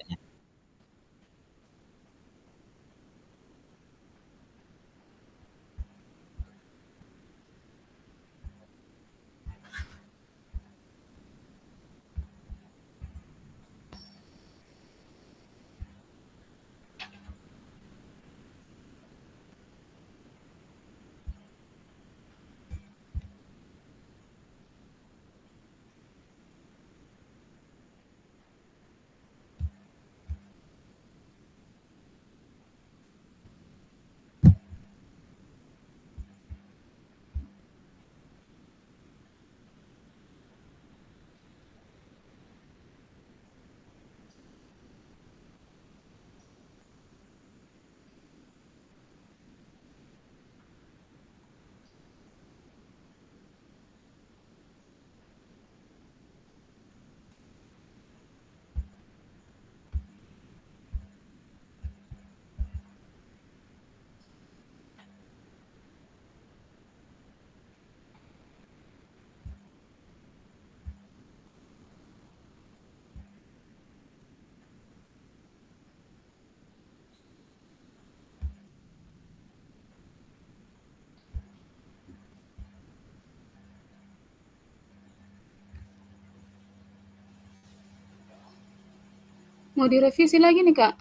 Mau direvisi lagi nih Kak?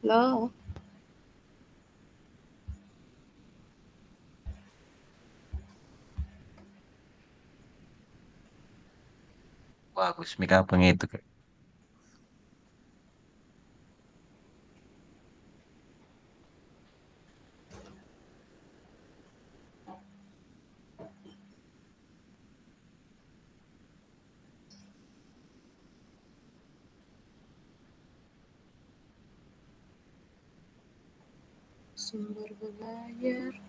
Loh, bagus Mika apa itu Kak. sumber belajar.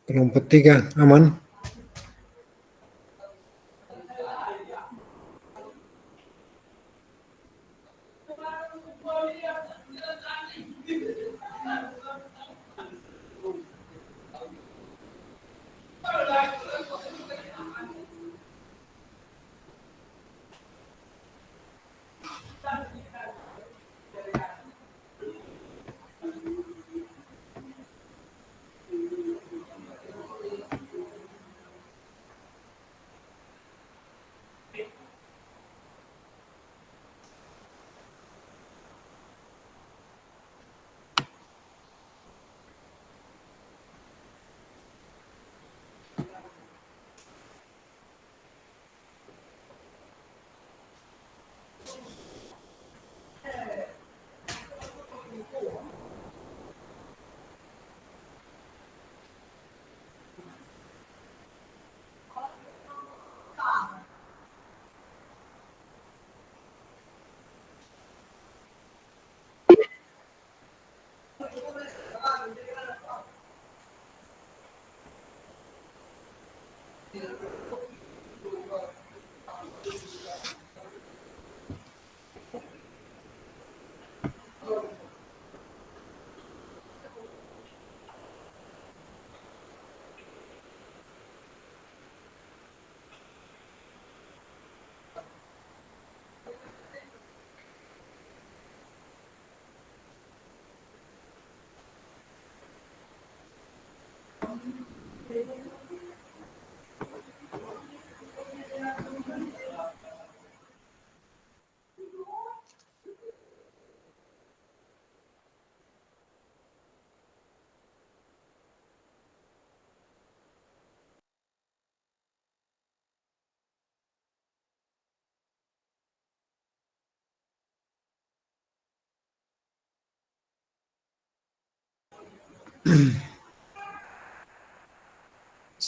Kelompok 3 aman.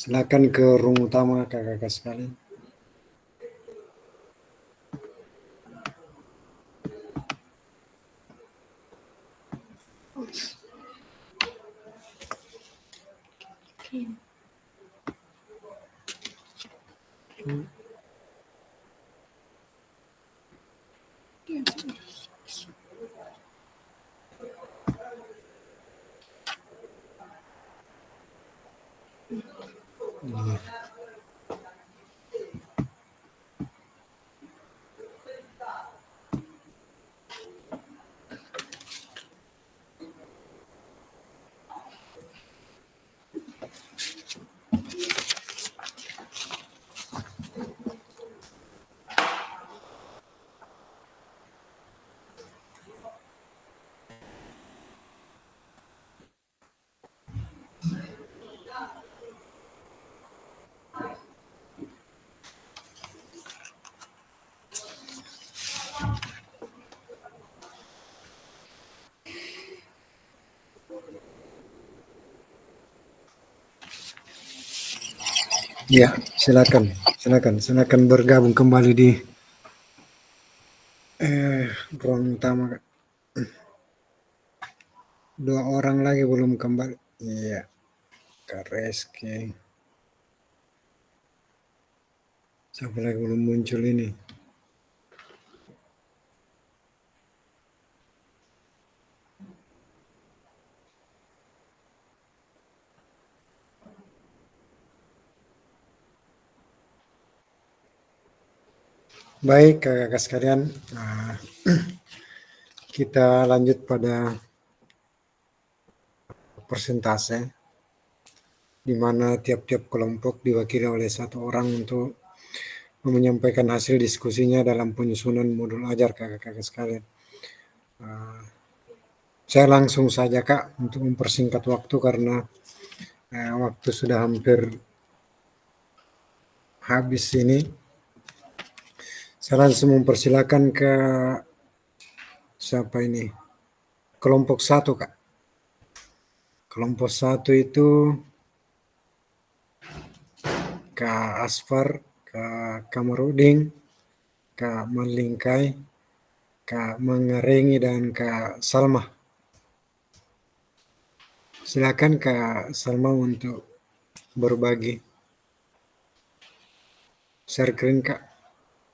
Silakan ke room utama kakak-kakak sekalian. Ya, silakan bergabung kembali di ruang utama, Kak. 2 orang lagi belum kembali. Iya, Kak Reski. Siapa lagi belum muncul ini? Baik, kakak-kakak sekalian, kita lanjut pada persentase, di mana tiap-tiap kelompok diwakili oleh 1 orang untuk menyampaikan hasil diskusinya dalam penyusunan modul ajar kakak-kakak sekalian. Saya langsung saja Kak untuk mempersingkat waktu karena waktu sudah hampir habis ini. Saya langsung mempersilakan ke siapa ini? Kelompok 1 Kak. Kelompok 1 itu Kak Asfar, Kak Kamarudin, Kak Malingkai, Kak Mangarengi, dan Kak Salma. Silakan Kak Salma untuk berbagi. Share screen Kak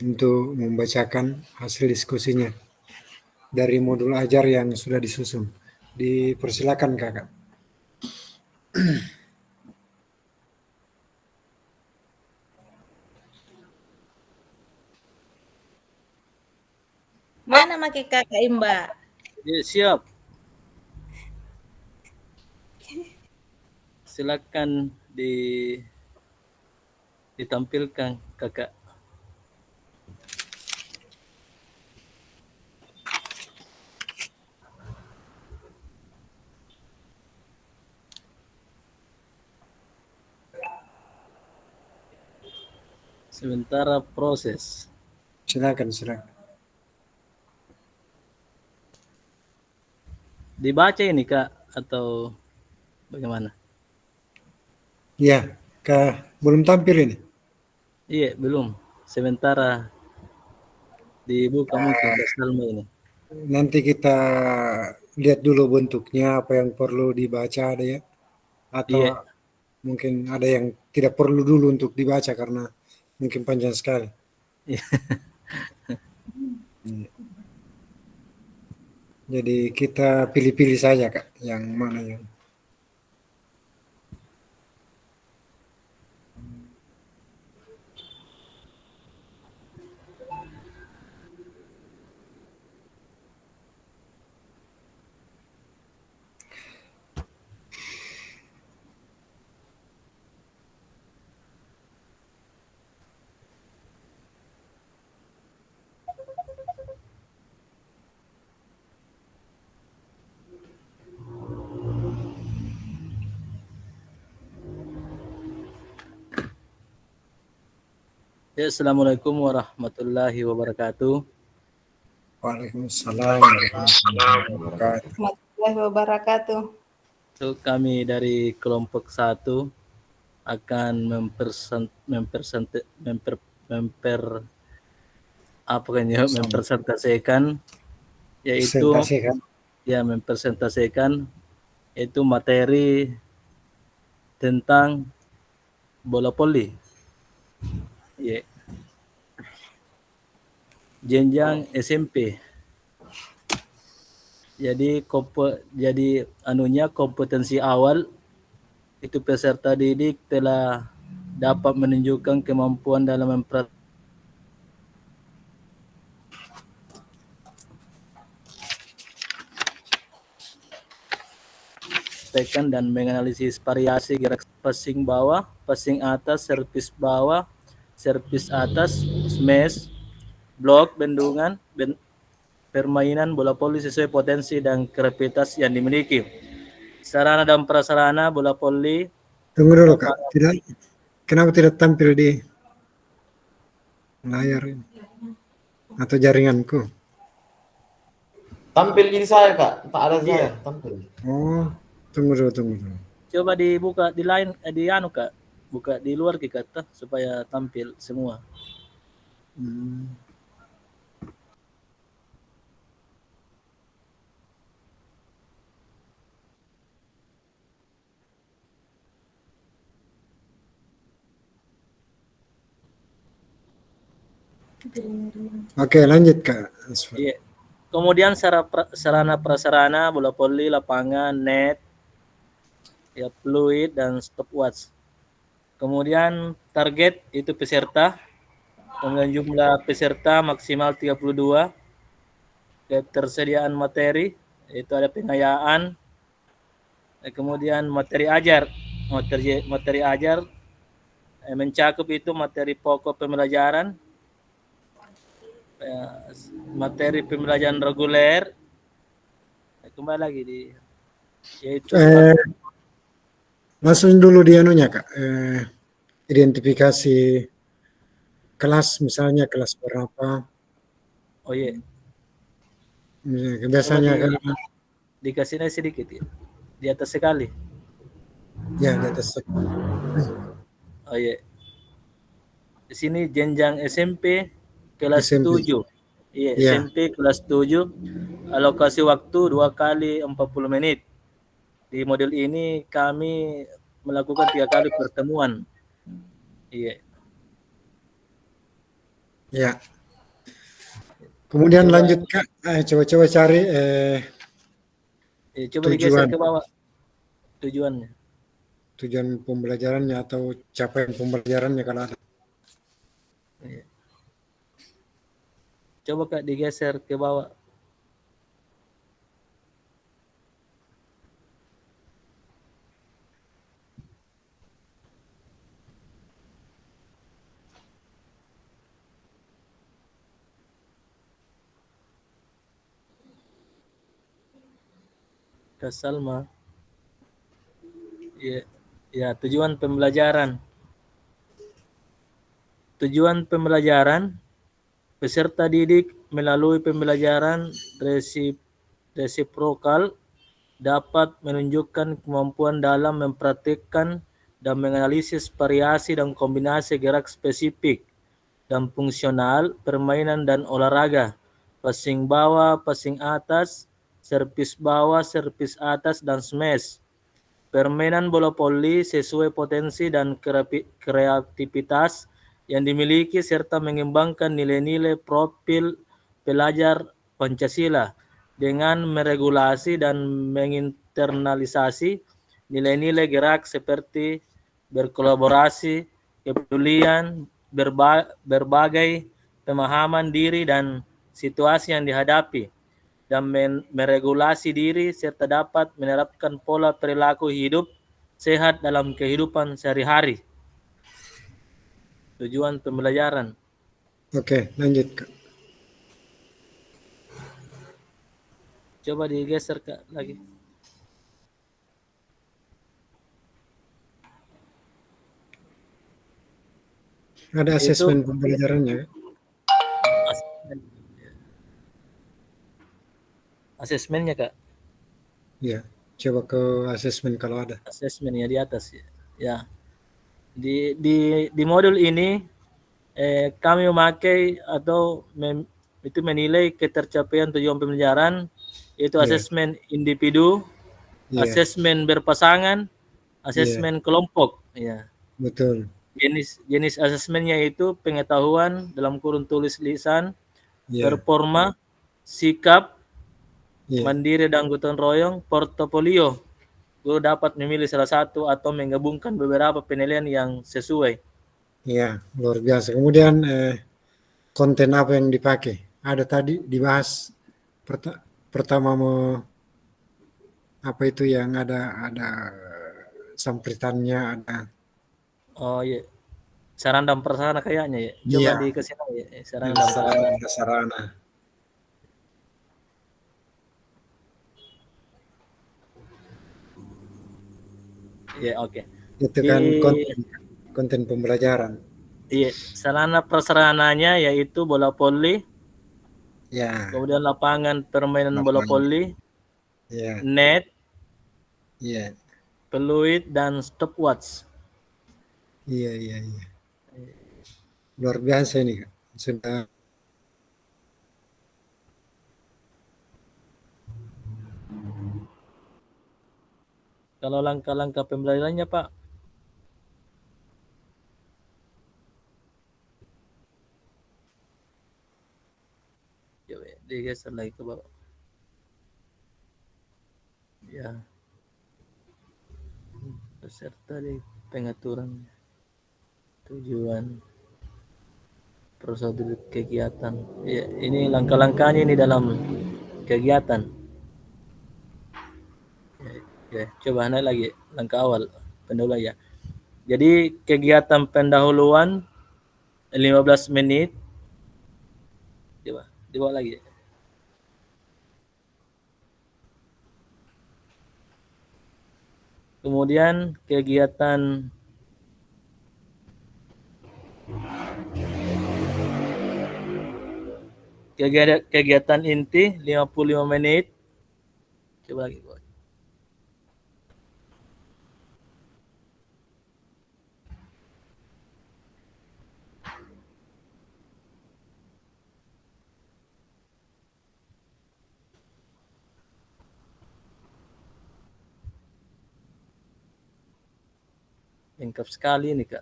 untuk membacakan hasil diskusinya dari modul ajar yang sudah disusun. Dipersilakan Kakak. Mana make kakak Imba? Ya, siap. Silakan ditampilkan kakak. Sementara proses. Silakan. Dibaca ini Kak atau bagaimana? Ya, Kak, belum tampil ini. Iya, belum. Sementara dibuka mungkin Kak Salma ini. Nanti kita lihat dulu bentuknya, apa yang perlu dibaca ada ya. Atau Iya. mungkin ada yang tidak perlu dulu untuk dibaca karena mungkin panjang sekali. Iya. Iya. Jadi kita pilih-pilih saja Kak, yang mana yang Ya, Assalamualaikum warahmatullahi wabarakatuh. Waalaikumsalam warahmatullahi wabarakatuh. Warahmatullahi wabarakatuh. So, kami dari kelompok 1 akan mempresentasikan yaitu Presentasikan. ya mempresentasikan yaitu materi tentang bola voli. Ya. Jenjang SMP. Jadi kompetensi awal itu peserta didik telah dapat menunjukkan kemampuan dalam mempraktekkan dan menganalisis variasi gerak passing bawah, passing atas, servis bawah, servis atas, smash, blok, bendungan, permainan bola voli sesuai potensi dan kreativitas yang dimiliki. Sarana dan prasarana bola voli. Tunggu dulu Kak, kenapa tidak tampil di layar ini? Atau jaringanku? Tampil jadi saya Kak, tak ada saya tampil. Oh, tunggu dulu. Coba dibuka di lain Kak, buka di luar kita supaya tampil semua. Oke, lanjut Kak. Iya. Kemudian sarana prasarana bola voli, lapangan, net, ya fluid dan stopwatch. Kemudian target itu peserta. Kemudian jumlah peserta maksimal 32. Ketersediaan materi itu ada pengayaan. Kemudian materi ajar mencakup itu materi pokok pembelajaran, materi pembelajaran reguler, kembali lagi yaitu Langsung dulu di anunya Kak, identifikasi kelas, misalnya kelas berapa. oh iya. Biasanya kan Dikasihnya sedikit ya, di atas sekali. ya di atas. Oh iya. Di sini jenjang SMP kelas 7. Iya, SMP kelas 7. Alokasi waktu 2 kali 40 menit. Di modul ini kami melakukan 3 kali pertemuan. Iya. Ya. Kemudian Coba- lanjut Kak, coba-coba cari Coba digeser tujuan ke bawah tujuannya. tujuan pembelajarannya atau capaian pembelajarannya kalau ada. Iya. Coba Kak digeser ke bawah. Kak Salma. Ya, ya, tujuan pembelajaran. Tujuan pembelajaran, peserta didik melalui pembelajaran resiprokal dapat menunjukkan kemampuan dalam mempraktikkan dan menganalisis variasi dan kombinasi gerak spesifik dan fungsional, permainan dan olahraga, passing bawah, passing atas, servis bawah, servis atas, dan smash. Permainan bola voli sesuai potensi dan kreativitas yang dimiliki serta mengembangkan nilai-nilai profil pelajar Pancasila dengan meregulasi dan menginternalisasi nilai-nilai gerak seperti berkolaborasi, kepedulian, berbagai pemahaman diri dan situasi yang dihadapi, dan meregulasi diri serta dapat menerapkan pola perilaku hidup sehat dalam kehidupan sehari-hari. Tujuan pembelajaran. Oke, lanjut Kak. Coba digeser Kak lagi. Ada asesmen pembelajarannya. Asesmennya Kak. Ya, coba ke asesmen kalau ada. Asesmennya di atas ya. Ya. Di modul ini kami memakai atau itu menilai ketercapaian tujuan pembelajaran, yaitu Iya. asesmen individu, Iya, asesmen berpasangan, asesmen kelompok. Ya. betul. Jenis asesmennya itu pengetahuan dalam kurun tulis lisan, Iya, performa, sikap, iya, mandiri dan gotong royong, portofolio. Guru dapat memilih salah satu atau menggabungkan beberapa penilaian yang sesuai. iya, luar biasa. Kemudian konten apa yang dipakai? Ada tadi dibahas pertama apa itu yang ada sampritannya, ada. Oh iya, saran dan prasarana kayaknya ya. Coba Iya, dikasih tahu ya, saran dan sarana prasarana. prasarana. Iya, oke. Itu Di kan konten pembelajaran. iya, sarana prasarananya yaitu bola voli, Ya, kemudian lapangan permainan bola lapangan. voli, Ya, net, iya, peluit dan stopwatch. iya, iya, iya. Luar biasa ini, Kak. Sudah. Kalau langkah-langkah pembelajarannya, Pak, coba digeser lagi ke bawah. Ya, peserta di pengaturan tujuan prosedur kegiatan. Ya, ini langkah-langkahnya ini dalam kegiatan. Ya, coba naik lagi langkah awal pendahuluan ya. Jadi kegiatan pendahuluan 15 menit. Coba dibawa lagi. Kemudian kegiatan inti 55 menit. Coba lagi. Lengkap sekali ini, Kak.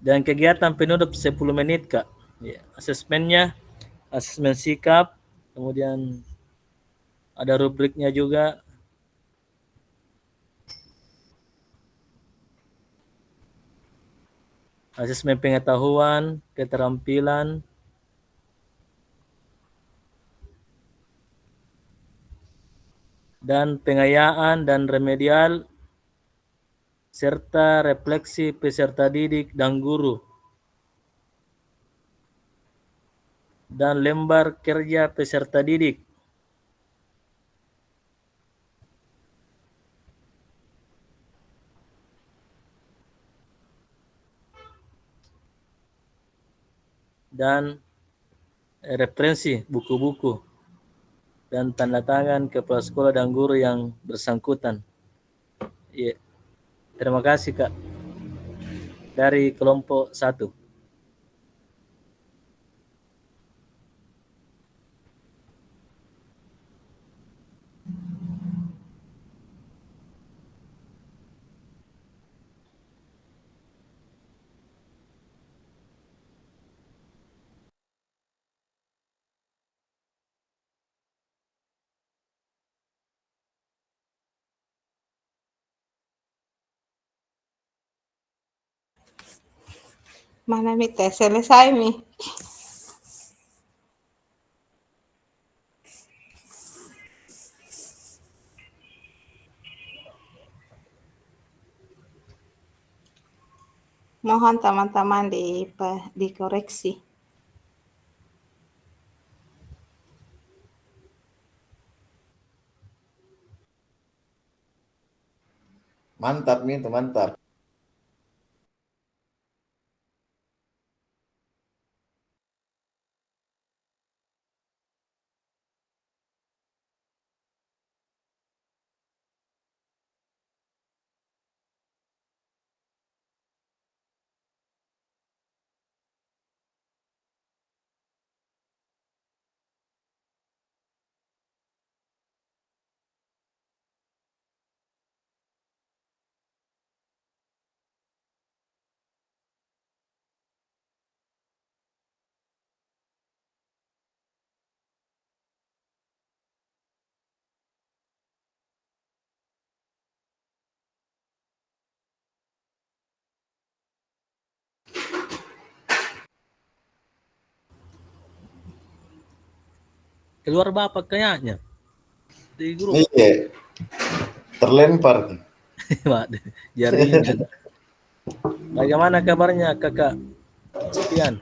Dan kegiatan penutup 10 menit, Kak. Ya, asesmennya, asesmen sikap, kemudian ada rubriknya juga. Asesmen pengetahuan, keterampilan, dan pengayaan dan remedial, serta refleksi peserta didik dan guru, dan lembar kerja peserta didik. Dan referensi buku-buku dan tanda tangan kepala sekolah dan guru yang bersangkutan. Ya, terima kasih, Kak. Dari kelompok 1. Mana Mi teh selesai Mi. Mohon teman-teman dikoreksi. Mantap nih, mantap. Keluar Bapak kayaknya di grup. Iya. Terlempar. Pak, jaringan. Bagaimana kabarnya Kakak Sofian?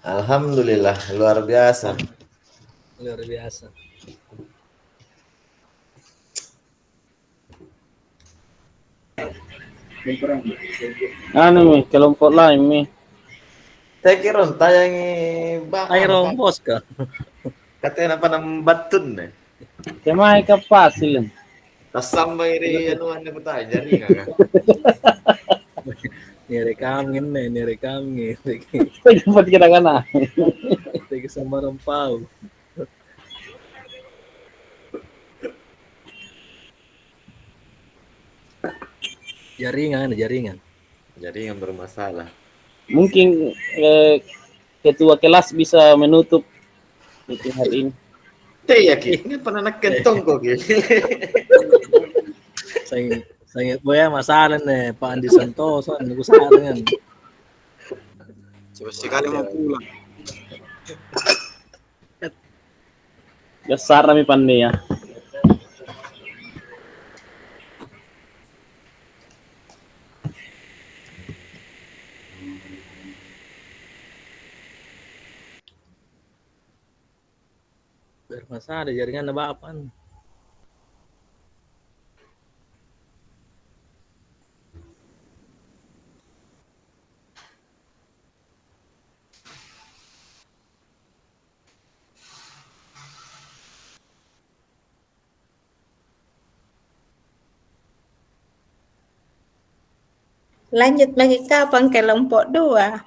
Alhamdulillah, luar biasa. Luar biasa. Anu Mi, kelompok lain Mi. Saya kira tayangi bang. Ayo bos Kak. Katanya apa nam batun nih? Kemai ka pasil. Tasambay ri anuan na tayo jadi nggak? Nirekangin nih, nirekangin. Tempat kita kana. Tegi sama rempau. Jaringan, jaringan. Jadi yang bermasalah. Mungkin ketua kelas bisa menutup meeting hari ini. Teh ya ki, ini pernah nak kentong kok ki. Saya boya masalah nih Pak Andi Santoso, nunggu sarangan. Coba sekali mau pulang. Dasar kami pandai ya. Bermasalah jaringan apa apaan? Lanjut lagi kapan kelompok 2?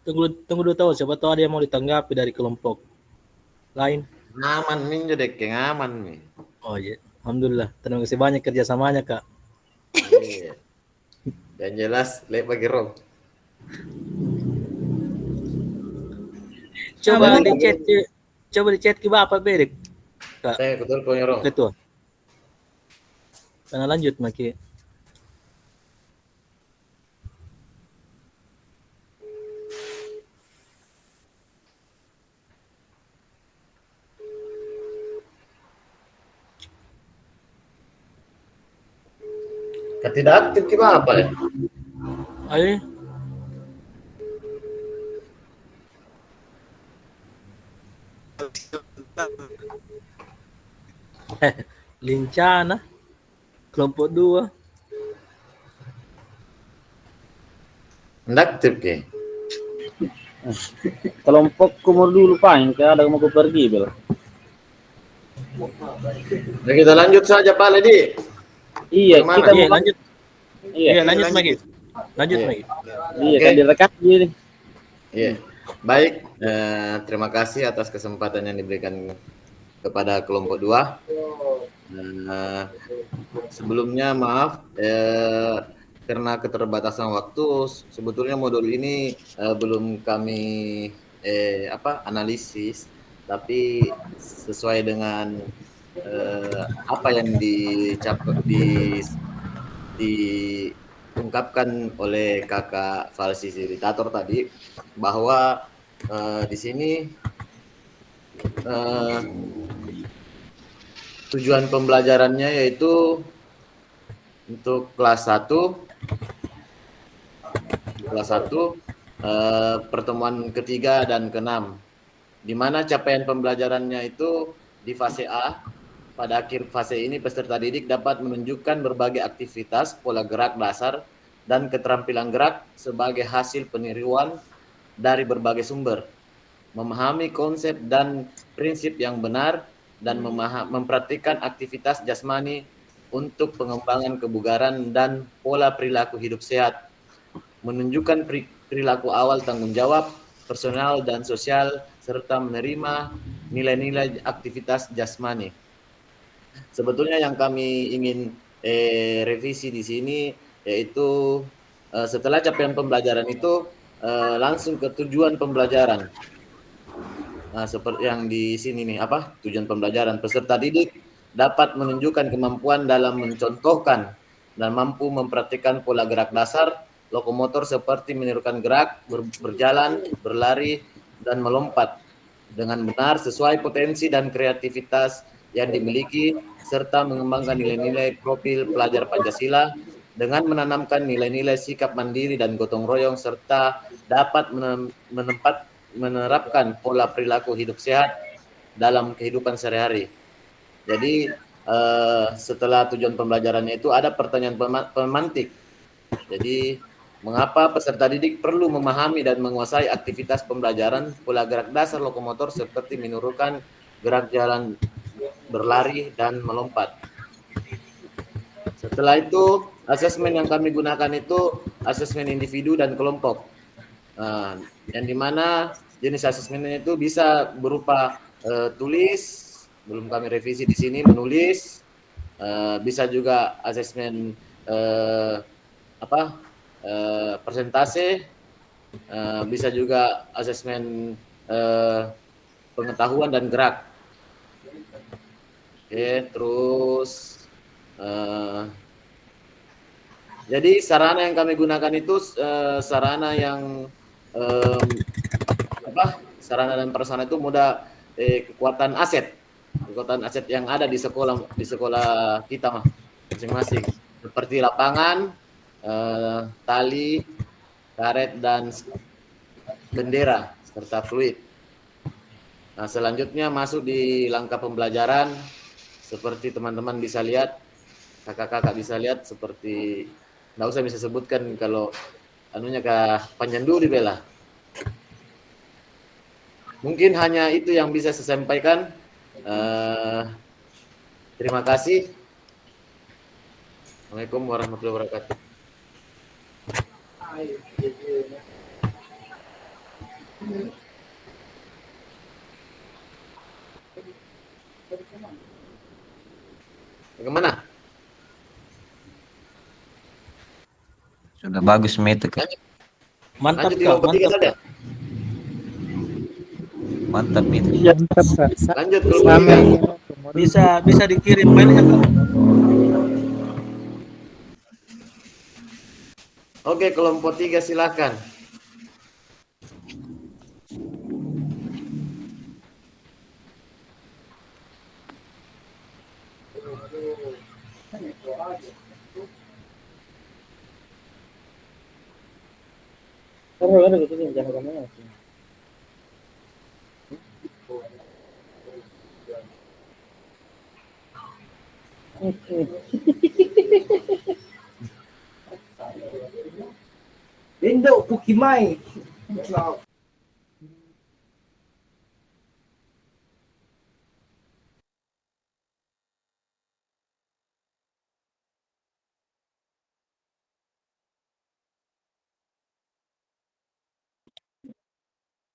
Tunggu 2 tahun, siapa tahu ada yang mau ditanggapi dari kelompok lain. Ngaman min jodek ke ngaman mi. Oh iya, alhamdulillah. Terima kasih banyak kerjasamanya Kak. Iya. Yang jelas lek bagi rom. Coba Aman. di chat, coba di chat ke Bapak Bedek, Kak. Saya ketul punya rom. Ketua. Karena lanjut Maki. Tidak aktif ke apa ya? Ayo. Lincana. Kelompok 2. Tidak aktif ke. Kelompok kumur dulu paling kayak ada mau pergi bel. Nah, kita lanjut saja Pak Ledi. Iya, Kemana? kita Iya, mau lanjut. Iya, Iya, lanjut lanjut. Maki. Lanjut Iya. Maki. iya Oke. kan direkam jadi. Iya. Baik, terima kasih atas kesempatan yang diberikan kepada kelompok 2. Sebelumnya maaf karena keterbatasan waktu, sebetulnya modul ini belum kami analisis, tapi sesuai dengan apa yang diungkapkan oleh kakak fasilitator tadi, bahwa di sini tujuan pembelajarannya yaitu untuk kelas 1 pertemuan ketiga dan ke-6, di mana capaian pembelajarannya itu di fase A. Pada akhir fase ini peserta didik dapat menunjukkan berbagai aktivitas, pola gerak dasar, dan keterampilan gerak sebagai hasil peniruan dari berbagai sumber, memahami konsep dan prinsip yang benar, dan mempraktikkan aktivitas jasmani untuk pengembangan kebugaran dan pola perilaku hidup sehat, menunjukkan perilaku awal tanggung jawab, personal dan sosial, serta menerima nilai-nilai aktivitas jasmani. Sebetulnya yang kami ingin revisi di sini yaitu setelah capaian pembelajaran itu langsung ke tujuan pembelajaran. Nah, seperti yang di sini nih, tujuan pembelajaran. Peserta didik dapat menunjukkan kemampuan dalam mencontohkan dan mampu mempraktikkan pola gerak dasar lokomotor seperti menirukan gerak, berjalan, berlari, dan melompat dengan benar sesuai potensi dan kreativitas yang dimiliki, serta mengembangkan nilai-nilai profil pelajar Pancasila dengan menanamkan nilai-nilai sikap mandiri dan gotong royong, serta dapat menerapkan pola perilaku hidup sehat dalam kehidupan sehari-hari. Jadi setelah tujuan pembelajarannya itu ada pertanyaan pemantik. Jadi mengapa peserta didik perlu memahami dan menguasai aktivitas pembelajaran pola gerak dasar lokomotor seperti menirukan gerak jalan, berlari, dan melompat. Setelah itu, asesmen yang kami gunakan itu asesmen individu dan kelompok. Yang dimana jenis asesmennya itu bisa berupa tulis, belum kami revisi di sini, menulis, bisa juga asesmen persentase, bisa juga asesmen pengetahuan dan gerak. Oke, terus jadi sarana yang kami gunakan itu sarana yang sarana dan prasarana itu mudah kekuatan aset yang ada di sekolah kita masing-masing, seperti lapangan, tali, karet, dan bendera serta fluid. Nah, selanjutnya masuk di langkah pembelajaran. Seperti teman-teman bisa lihat, kakak-kakak bisa lihat, seperti nggak usah bisa sebutkan kalau anunya panjang dulu dibela. Mungkin hanya itu yang bisa saya sampaikan. Terima kasih. Assalamualaikum warahmatullahi wabarakatuh. Sudah bagus itu Kak. Mantap Lanjut di Kak, kelompok tiga mantap saja. Kak. Mantap itu. Mantap Kak. Lanjut kelompok Sama tiga. ingin itu modul. Bisa dikirim filenya Kak. Oke, kelompok tiga silakan. Indo Pukimai.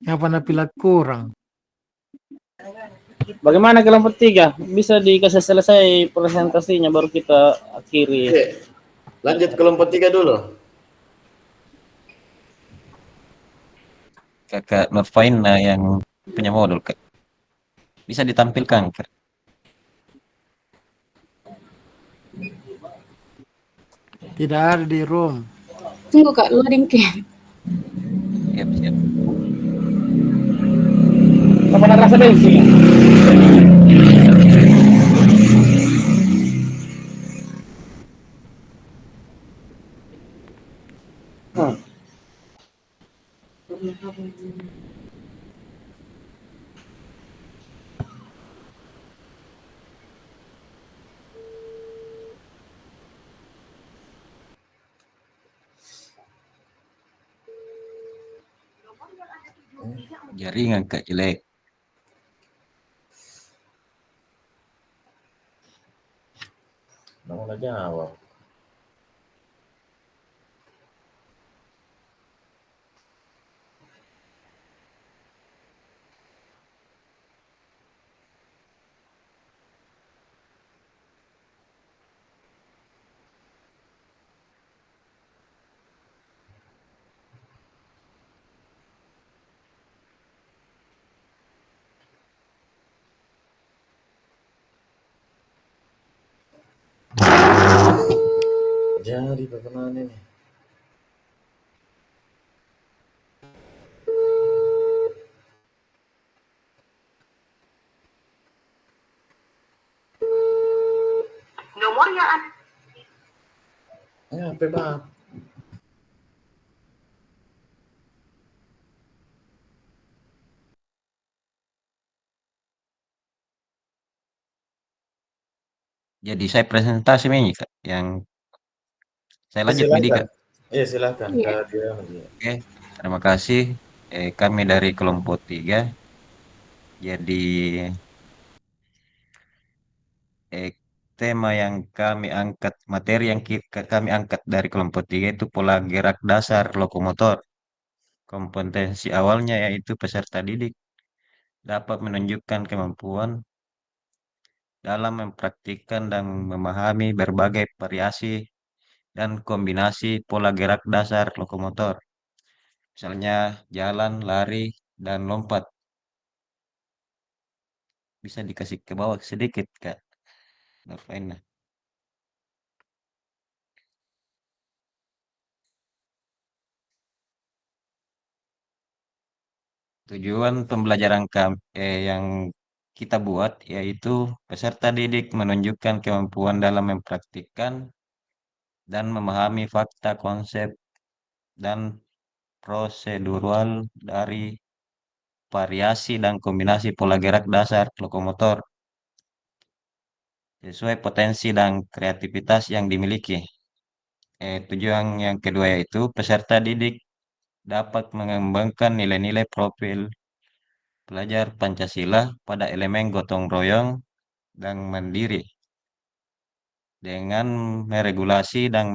Apa pila kurang? Bagaimana kelompok 3? Bisa dikasih selesai presentasinya baru kita akhiri. Oke, lanjut kelompok tiga dulu. Kakak Nurfaina yang punya modul Kak. Bisa ditampilkan Kak. Tidak ada di room. Tunggu Kak, loading cam. Siap, siap. Kapan ada rasa bensin? Jaringan Kak jelek. Nggak jawab. Jadi bagaimana nih? Nomor yang ada Nyampe bang. Jadi saya presentasi ini Kak yang saya lanjut Midi Silakan. Kak. Iya silakan. Iya. Oke, terima kasih. Kami dari kelompok 3. Jadi eh, tema yang kami angkat, materi yang kami angkat dari kelompok 3 itu pola gerak dasar lokomotor. Kompetensi awalnya yaitu peserta didik dapat menunjukkan kemampuan dalam mempraktikkan dan memahami berbagai variasi dan kombinasi pola gerak dasar lokomotor. Misalnya jalan, lari, dan lompat. Bisa dikasih ke bawah sedikit, Kak. Nurfaina. Tujuan pembelajaran yang kita buat yaitu peserta didik menunjukkan kemampuan dalam mempraktikkan dan memahami fakta, konsep, dan prosedural dari variasi dan kombinasi pola gerak dasar lokomotor sesuai potensi dan kreativitas yang dimiliki. Tujuan yang kedua yaitu peserta didik dapat mengembangkan nilai-nilai profil pelajar Pancasila pada elemen gotong royong dan mandiri dengan meregulasi dan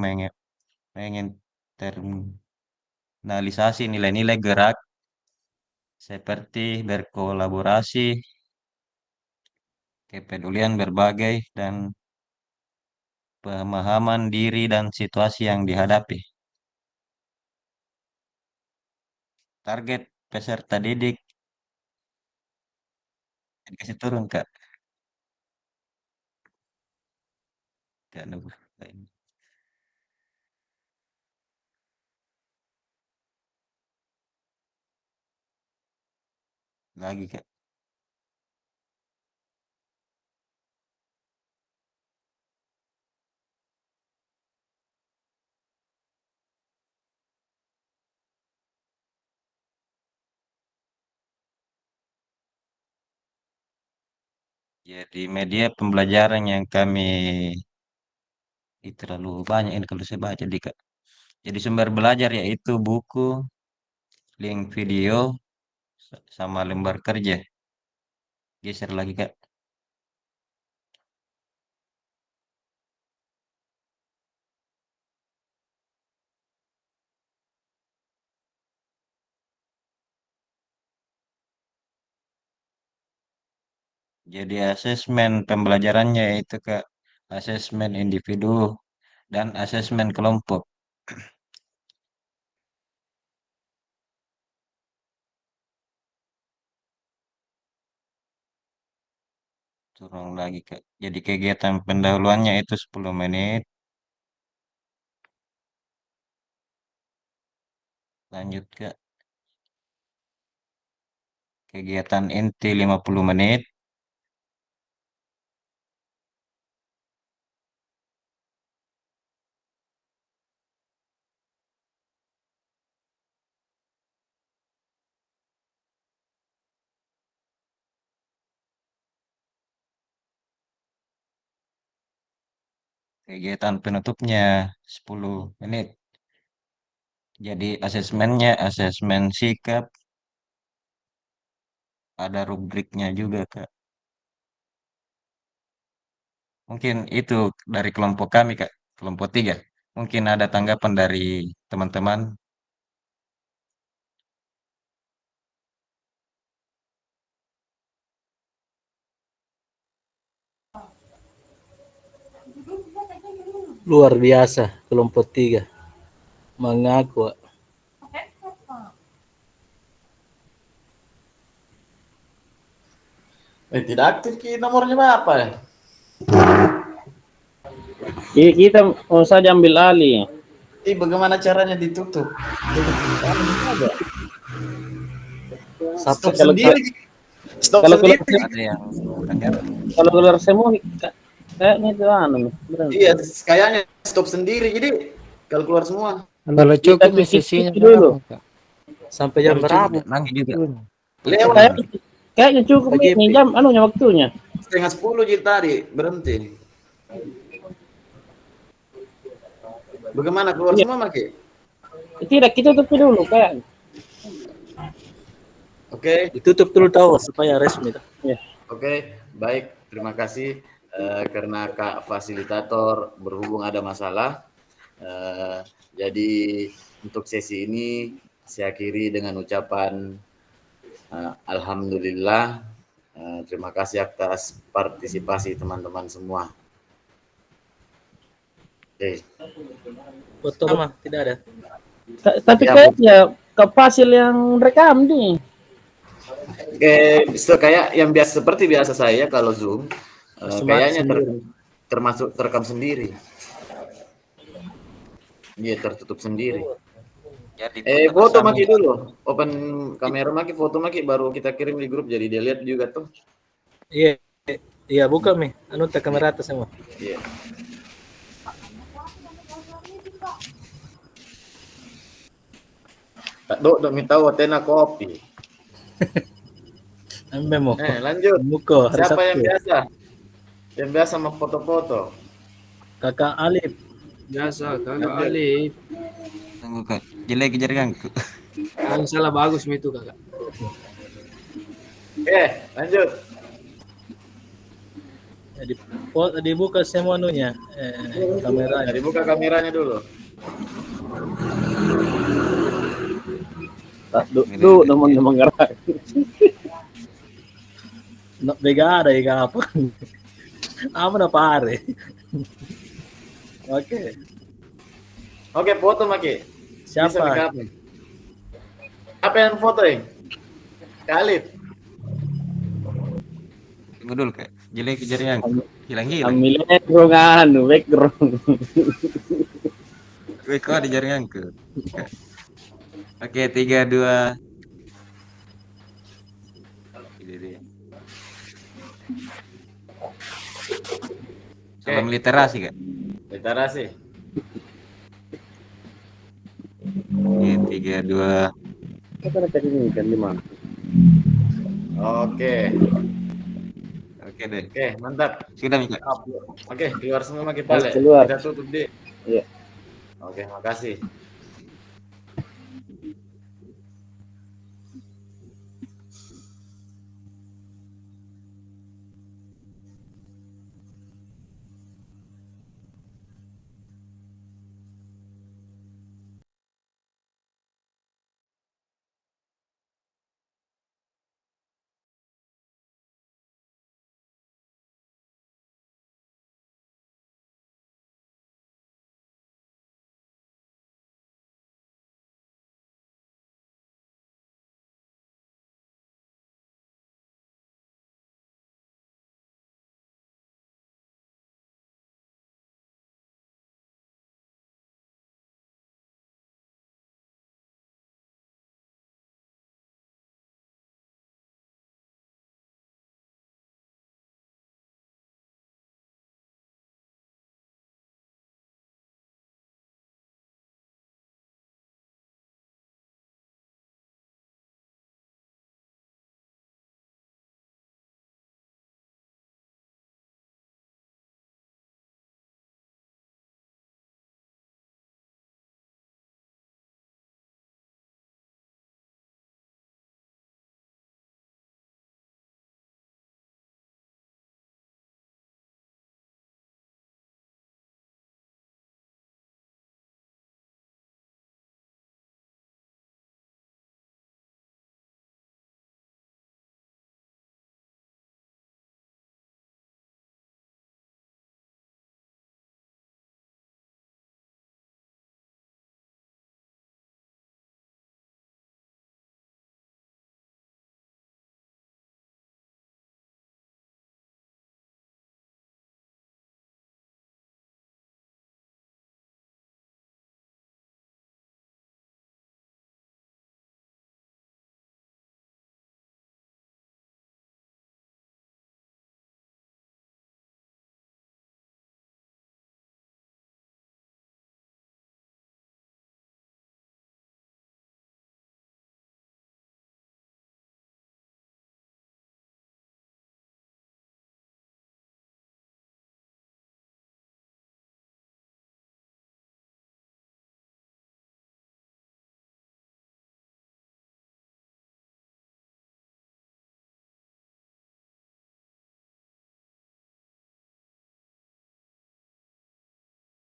menginternalisasi nilai-nilai gerak seperti berkolaborasi, kepedulian berbagai, dan pemahaman diri dan situasi yang dihadapi. target peserta didik dikasih turun Kak. Kak nunggu lagi Kak. Jadi media pembelajaran yang kami itu terlalu banyak ini kalau saya baca di Kak. Jadi sumber belajar yaitu buku, link video, sama lembar kerja. Geser lagi Kak. Jadi asesmen pembelajarannya yaitu Kak, asesmen individu dan asesmen kelompok. Turun lagi Kak. Jadi kegiatan pendahuluannya itu 10 menit. Lanjut Kak. Kegiatan inti 50 menit. Kegiatan penutupnya 10 menit. Jadi asesmennya asesmen sikap, ada rubriknya juga Kak. Mungkin itu dari kelompok kami Kak, kelompok 3. Mungkin ada tanggapan dari teman-teman. Luar biasa kelompok 3 mengaku. Tidak aktif ki nomornya berapa ya? Kita mau saja ambil alih. Bagaimana caranya ditutup? Stop Kalau- sendiri. Stop kalau sendiri. Ada yang melanggar. Kalau keluar semua kayaknya itu berarti. Iya, kayaknya stop sendiri. Jadi kalau keluar semua. Kalau cukup Kita sesinya dulu. berapa, Kak? Sampai jam berapa? Nangis juga. Lewat Kayaknya cukup ini jam waktunya. 9:30 jadi tadi berhenti. Bagaimana keluar Iya. semua Maki? Tidak, kita tutup dulu kayak. Oke. Ditutup dulu tahu supaya resmi. Oke, baik. Terima kasih karena Kak Fasilitator berhubung ada masalah. Jadi untuk sesi ini saya akhiri dengan ucapan Alhamdulillah. Terima kasih atas partisipasi teman-teman semua. Oke. Foto mah tidak ada. Tapi Ya, kayaknya ke Fasil yang rekam nih. Kayak yang biasa seperti biasa saya kalau Zoom, kayaknya Sendiri. termasuk terekam sendiri. Iya, tertutup sendiri. Jadi Foto Maki dulu. Open kamera Maki, foto Maki, baru kita kirim di grup jadi dia lihat juga tuh. Iya, iya buka mi. Anu tak kamera atas semua. Iya. Tak dok minta watena kopi. Memo. Lanjut. Muko hari Siapa yang Sabtu. biasa? Yang biasa sama foto-foto. Kakak Alif. Biasa, kakak Alif. Tunggu Kak. Jelek jaringanku. Yang salah bagus itu kakak. Oke, lanjut. Dibuka semua anunya. Kameranya. Dibuka kameranya dulu. Teman-teman gerak. No, bega ada ya apa? Apa na pare? Oke. Oke, foto Maki. Bisa Siapa? dikapin. Apa yang foto ini? Khalid. Tunggu dulu kak. Jelek jaringan. Hilang. Ambilnya background. Gue kok ada jaringan ke. Oke, 3, 2. Ini dia. Salam literasi kak. Literasi. Oke, 3, 2. Apa tadi ini kan 5. Oke. Oke deh. Oke, mantap. Sudah Mika. Oke, keluar semua kita Harus lihat. keluar. Kita tutup deh. Iya. Oke, makasih.